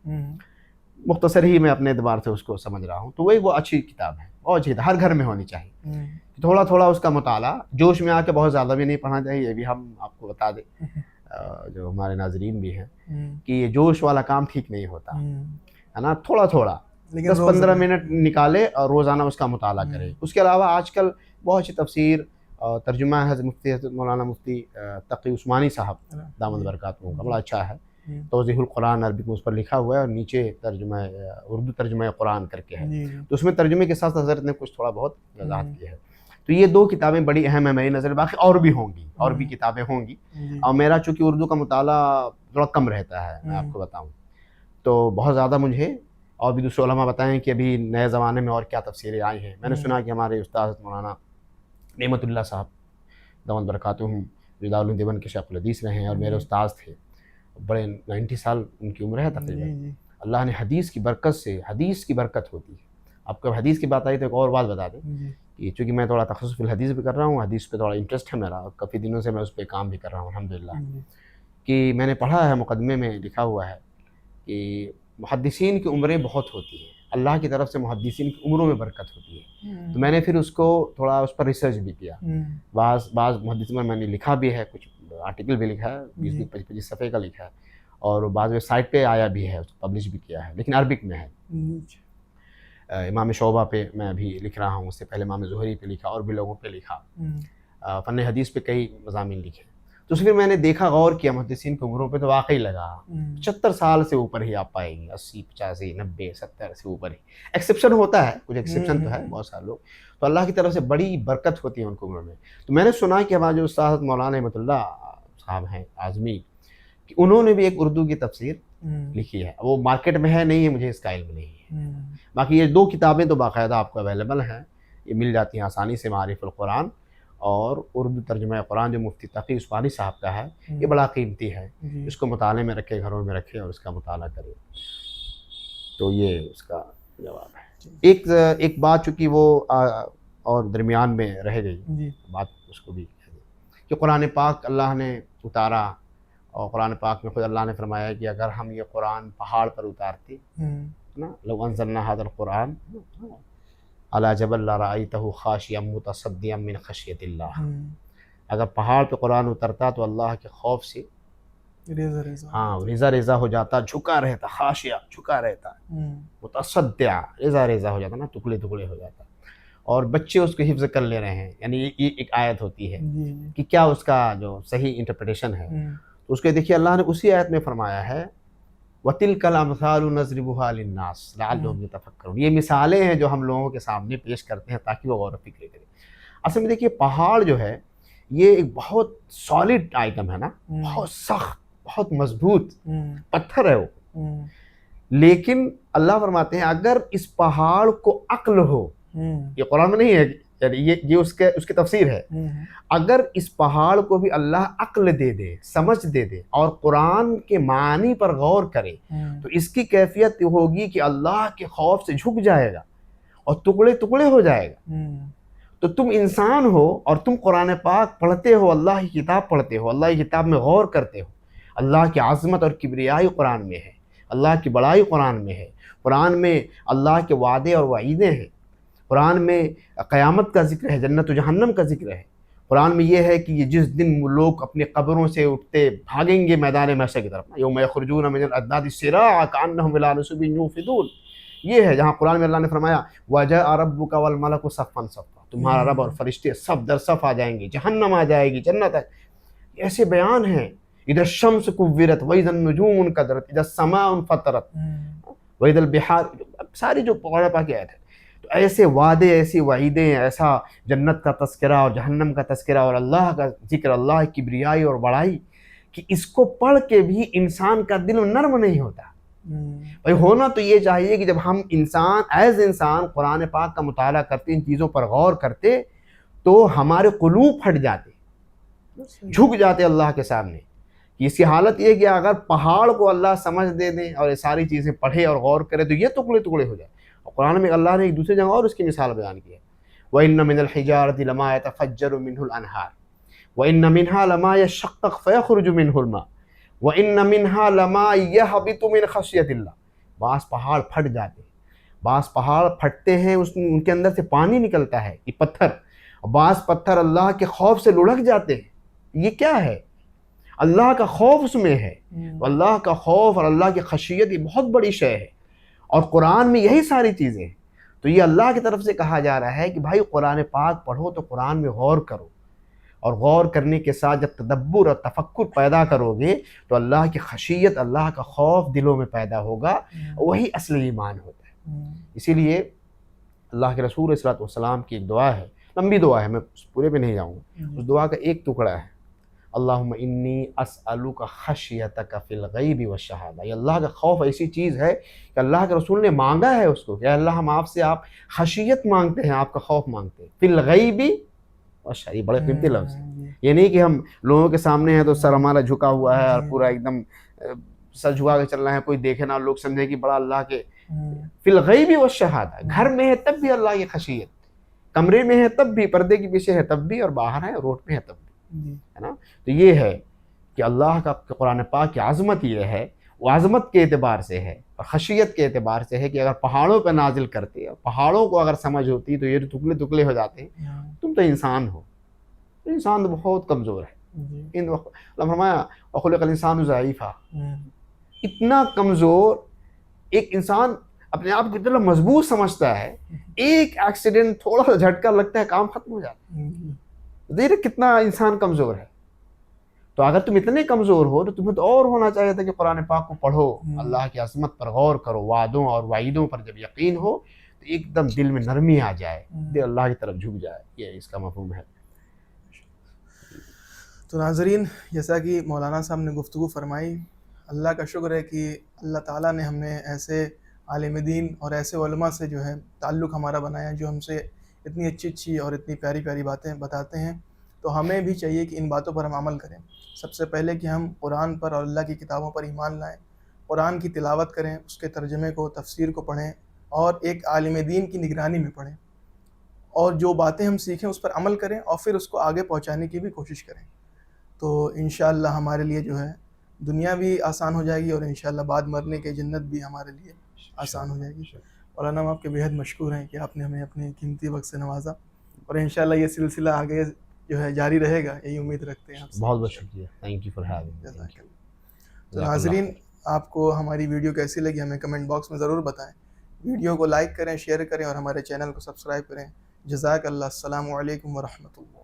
مختصر ہی میں اپنے اعتبار سے اس کو سمجھ رہا ہوں، تو وہ اچھی کتاب ہے، اور اچھی ہر گھر میں ہونی چاہیے۔ تھوڑا تھوڑا اس کا مطالعہ، جوش میں آ کے بہت زیادہ بھی نہیں پڑھنا چاہیے، یہ بھی ہم آپ کو بتا دیں، جو ہمارے ناظرین بھی ہیں، کہ یہ جوش والا کام ٹھیک نہیں ہوتا ہے نا، تھوڑا تھوڑا 10-15 منٹ نکالے اور روزانہ اس کا مطالعہ کرے۔ اس کے علاوہ آج کل بہت اچھی تفسیر ترجمہ ہے حضرت مولانا مفتی تقی عثمانی صاحب دامت برکاتہ کا، بڑا اچھا ہے، توضیح القرآن عربک میں اس پر لکھا ہوا ہے، اور نیچے ترجمہ اردو ترجمہ قرآن کر کے ہے، تو اس میں ترجمے کے ساتھ حضرت نے کچھ تھوڑا بہت وضاحت کی ہے۔ تو یہ 2 کتابیں بڑی اہم ہیں میری نظر، باقی اور بھی ہوں گی، اور بھی کتابیں ہوں گی، اور میرا چونکہ اردو کا مطالعہ تھوڑا کم رہتا ہے، میں آپ کو بتاؤں تو بہت زیادہ مجھے اور بھی دوسرے علماء بتائیں کہ ابھی نئے زمانے میں اور کیا تفسیریں آئی ہیں۔ میں نے سنا کہ ہمارے استاد مولانا نعمت اللہ صاحب دامت برکاتہم جو دارالعلوم دیوبند کے شیخ الحدیث رہے ہیں اور میرے استاد تھے، بڑے 90 سال ان کی عمر ہے تقریباً، اللہ نے حدیث کی برکت سے، حدیث کی برکت ہوتی ہے۔ آپ کو حدیث کی بات آئی تو ایک اور بات بتا دیں کہ چونکہ میں تھوڑا تخصص فی الحدیث بھی کر رہا ہوں، حدیث پہ تھوڑا انٹرسٹ ہے میرا، اور کافی دنوں سے میں اس پہ کام بھی کر رہا ہوں الحمدللہ، کہ میں نے پڑھا ہے مقدمے میں لکھا ہوا ہے کہ محدثین کی عمریں بہت ہوتی ہیں، اللہ کی طرف سے محدثین کی عمروں میں برکت ہوتی ہے۔ تو میں نے پھر اس کو تھوڑا اس پر ریسرچ بھی کیا، بعض محدثین میں نے لکھا بھی ہے، کچھ آرٹیکل بھی لکھا ہے، 20-25 صفحے کا لکھا ہے، اور بعض ویب سائٹ پہ آیا بھی ہے، اس کو پبلش بھی کیا ہے، لیکن عربک میں ہے۔ امام شعبہ پہ میں ابھی لکھ رہا ہوں، اس سے پہلے امام زہری پہ لکھا، اور بھی لوگوں پہ لکھا، فن حدیث پہ کئی مضامین لکھے۔ تو اس میں میں نے دیکھا، غور کیا محدثین کی عمروں پہ، تو واقعی لگا 75 سال سے اوپر ہی آپ پائیں گے، 80 85 90 70 سے اوپر ہی، ایکسیپشن ہوتا ہے، کچھ ایکسیپشن تو ہے، بہت سارے لوگ، تو اللہ کی طرف سے بڑی برکت ہوتی ہے ان کی عمر میں۔ تو میں نے سنا کہ ہمارے جو استاد مولانا نعمت اللہ صاحب ہیں اعظمی، کہ انہوں نے بھی ایک اردو کی تفسیر لکھی ہے، وہ مارکیٹ میں ہے نہیں ہے، مجھے اس کا علم نہیں ہے، باقی یہ 2 کتابیں تو باقاعدہ آپ کو اویلیبل ہیں، یہ مل جاتی ہیں آسانی سے، معارف القرآن اور اردو ترجمہ قرآن جو مفتی تقی عثمانی صاحب کا ہے، یہ بڑا قیمتی ہے، اس کو مطالعے میں رکھے، گھروں میں رکھے اور اس کا مطالعہ کرے۔ تو یہ اس کا جواب ہے۔ ایک بات چونکہ وہ اور درمیان میں رہ گئی بات، اس کو بھی کہہ دیں کہ قرآن پاک اللہ نے اتارا، اور قرآن پاک میں خود اللہ نے فرمایا کہ اگر ہم یہ قرآن پہاڑ پر اتارتے نا، لو انزلنا هذا القرآن على جبل لرأيته خاشعا متصدعا من خشیۃ اللہ، اگر پہاڑ پہ قرآن اترتا تو اللہ کے خوف سے ریزہ ریزہ ہو جاتا، جھکا رہتا، خاشعہ جھکا رہتا، متصدع ریزہ ریزہ ہو جاتا نا، ٹکڑے ٹکڑے ہو جاتا۔ اور بچے اس کو حفظ کر لے رہے ہیں، یعنی یہ ایک آیت ہوتی ہے کہ کیا اس کا جو صحیح انٹرپریٹیشن ہے، تو اس کو دیکھیے اللہ نے اسی آیت میں فرمایا ہے وَتِلْكَ الْأَمْثَالُ نَضْرِبُهَا لِلنَّاسِ لَعَلَّهُمْ يَتَفَكَّرُونَ، یہ مثالیں ہیں جو ہم لوگوں کے سامنے پیش کرتے ہیں تاکہ وہ غور و فکر کریں۔ اصل میں دیکھیے پہاڑ جو ہے یہ ایک بہت سالڈ آئٹم ہے نا، بہت سخت، بہت مضبوط پتھر ہے وہ، لیکن اللہ فرماتے ہیں اگر اس پہاڑ کو عقل ہو، یہ قرآن میں نہیں ہے، یہ اس کی تفسیر ہے، اگر اس پہاڑ کو بھی اللہ عقل دے دے، سمجھ دے دے اور قرآن کے معنی پر غور کرے تو اس کی کیفیت ہوگی کہ اللہ کے خوف سے جھک جائے گا اور ٹکڑے ٹکڑے ہو جائے گا۔ تو تم انسان ہو اور تم قرآن پاک پڑھتے ہو، اللہ کی کتاب پڑھتے ہو، اللہ کی کتاب میں غور کرتے ہو، اللہ کی عظمت اور کبریائی قرآن میں ہے، اللہ کی بڑائی قرآن میں ہے، قرآن میں اللہ کے وعدے اور وعیدیں ہیں، قرآن میں قیامت کا ذکر ہے، جنت و جہنم کا ذکر ہے، قرآن میں یہ ہے کہ یہ جس دن لوگ اپنے قبروں سے اٹھتے بھاگیں گے میدان محشر کی طرف، یوم یخرجون من الاجداث سراعا کأنہم الی نصب یوفضون، یہ ہے جہاں قرآن میں اللہ نے فرمایا وَجَاءَ رَبُّكَ وَالْمَلَكُ صَفًّا صَفًّا، تمہارا رب اور فرشتے صف در صف آ جائیں گے، جہنم آ جائے گی، جنت آئے، ایسے بیان ہیں۔ اِذَا الشَّمْسُ كُوِّرَتْ وَإِذَا النُّجُومُ انكَدَرَتْ اِذَا السَّمَاءُ انفطرت وَإِذَا الْبِحَارُ، ساری جو قرآن پاک کی آیت ہے، تو ایسے وعدے، ایسی وعیدیں، ایسا جنت کا تذکرہ اور جہنم کا تذکرہ اور اللہ کا ذکر، اللہ کی کبریائی اور بڑائی، کہ اس کو پڑھ کے بھی انسان کا دل نرم نہیں ہوتا۔ بھائی ہونا تو یہ چاہیے کہ جب ہم انسان قرآن پاک کا مطالعہ کرتے، ان چیزوں پر غور کرتے، تو ہمارے قلوب پھٹ جاتے، جھک جاتے اللہ کے سامنے۔ اس کی حالت یہ کہ اگر پہاڑ کو اللہ سمجھ دے دیں اور یہ ساری چیزیں پڑھے اور غور کرے تو یہ ٹکڑے ٹکڑے ہو جائے۔ اور قرآن میں اللہ نے ایک دوسری جگہ اور اس کی مثال بیان کی ہے، وَإِنَّ مِنَ الْحِجَارَةِ لَمَا يَتَفَجَّرُ مِنْهُ الْأَنْهَارُ وَإِنَّ مِنْهَا لَمَا يَشَّقَّقُ فَيَخْرُجُ مِنْهُ الْمَاءُ وَإِنَّ مِنْهَا لَمَا يَهْبِطُ مِنْ خَشْيَةِ اللَّهِ، بعض پہاڑ پھٹ جاتے ہیں، بعض پہاڑ پھٹتے ہیں، ان کے اندر سے پانی نکلتا ہے، یہ پتھر، اور بعض پتھر اللہ کے خوف سے لڑک جاتے ہیں۔ یہ کیا ہے؟ اللہ کا خوف اس میں ہے، اللہ کا خوف اور اللہ کی خشیت یہ بہت بڑی شے ہے، اور قرآن میں یہی ساری چیزیں ہیں۔ تو یہ اللہ کی طرف سے کہا جا رہا ہے کہ بھائی قرآن پاک پڑھو تو قرآن میں غور کرو، اور غور کرنے کے ساتھ جب تدبر اور تفکر پیدا کرو گے تو اللہ کی خشیت، اللہ کا خوف دلوں میں پیدا ہوگا، وہی اصل ایمان ہوتا ہے۔ اسی لیے اللہ کے رسول صلی اللہ علیہ وسلم کی ایک دعا ہے، لمبی دعا ہے، میں پورے پہ نہیں جاؤں گا، اس دعا کا ایک ٹکڑا ہے، اللہم انی اسألک خشیتک فی الغیب والشہادہ۔ یہ اللہ کا خوف ایسی چیز ہے کہ اللہ کے رسول نے مانگا ہے اس کو کہ اللہ ہم آپ سے آپ خشیت مانگتے ہیں، آپ کا خوف مانگتے ہیں، فی الغیب والشہادہ، یہ بڑے قیمتی لفظ ہے۔ یہ نہیں کہ ہم لوگوں کے سامنے ہیں تو سر ہمارا جھکا ہوا ہے اور پورا ایک دم سر جھکا کے چل رہے ہیں، کوئی دیکھے نہ، لوگ سمجھے کہ بڑا اللہ کے، فی الغیب والشہادہ، گھر میں ہے تب بھی اللہ کی خشیت، کمرے میں ہے تب بھی، پردے کے پیچھے ہے تب بھی، اور باہر ہے روڈ پہ ہے تب بھی، ہے نا۔ تو یہ ہے کہ اللہ کا قرآن پاک کی عظمت یہ ہے، وہ عظمت کے اعتبار سے ہے اور خشیت کے اعتبار سے ہے کہ اگر پہاڑوں پہ نازل کرتے اور پہاڑوں کو اگر سمجھ ہوتی تو یہ ٹکڑے ٹکڑے ہو جاتے۔ تم تو انسان ہو، انسان تو بہت کمزور ہے، اللہ فرمایا وَخُلِقَ الْإِنسَانُ ضَعِيفًا، اتنا کمزور ایک انسان اپنے آپ کو اتنا مضبوط سمجھتا ہے، ایک ایکسیڈنٹ، تھوڑا سا جھٹکا لگتا ہے، کام ختم ہو جاتا ہے۔ دیکھ کتنا انسان کمزور ہے۔ تو اگر تم اتنے کمزور ہو تو تمہیں تو اور ہونا چاہیے تھا کہ قرآن پاک کو پڑھو، اللہ کی عظمت پر غور کرو، وعدوں اور وعیدوں پر جب یقین ہو تو ایک دم دل میں نرمی آ جائے، دل اللہ کی طرف جھک جائے، یہ اس کا مفہوم ہے۔ تو ناظرین، جیسا کہ مولانا صاحب نے گفتگو فرمائی، اللہ کا شکر ہے کہ اللہ تعالیٰ نے ہمیں ایسے عالم دین اور ایسے علماء سے جو ہے تعلق ہمارا بنایا جو ہم سے اتنی اچھی اور اتنی پیاری پیاری باتیں بتاتے ہیں، تو ہمیں بھی چاہیے کہ ان باتوں پر ہم عمل کریں. سب سے پہلے کہ ہم قرآن پر اور اللہ کی کتابوں پر ایمان لائیں، قرآن کی تلاوت کریں، اس کے ترجمے کو، تفسیر کو پڑھیں، اور ایک عالم دین کی نگرانی میں پڑھیں، اور جو باتیں ہم سیکھیں اس پر عمل کریں، اور پھر اس کو آگے پہنچانے کی بھی کوشش کریں. تو انشاءاللہ ہمارے لیے جو ہے دنیا بھی آسان ہو جائے گی، اور انشاءاللہ بعد مرنے کے جنت بھی ہمارے لیے آسان ہو جائے گی. مولانا ہم آپ کے بیحد مشکور ہیں کہ آپ نے ہمیں اپنے قیمتی وقت سے نوازا، اور انشاءاللہ یہ سلسلہ آگے جو ہے جاری رہے گا، یہی امید رکھتے ہیں آپ سے. بہت بہت شکریہ. Thank you for having. جزاک اللہ. تو ناظرین، آپ کو ہماری ویڈیو کیسی لگی ہمیں کمنٹ باکس میں ضرور بتائیں. ویڈیو کو لائک کریں، شیئر کریں، اور ہمارے چینل کو سبسکرائب کریں. جزاک اللہ. السلام علیکم ورحمۃ اللہ.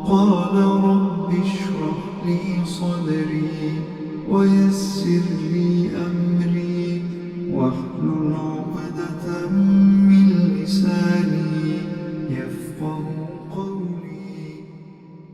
قال رب اشرح لي صدري ويسر لي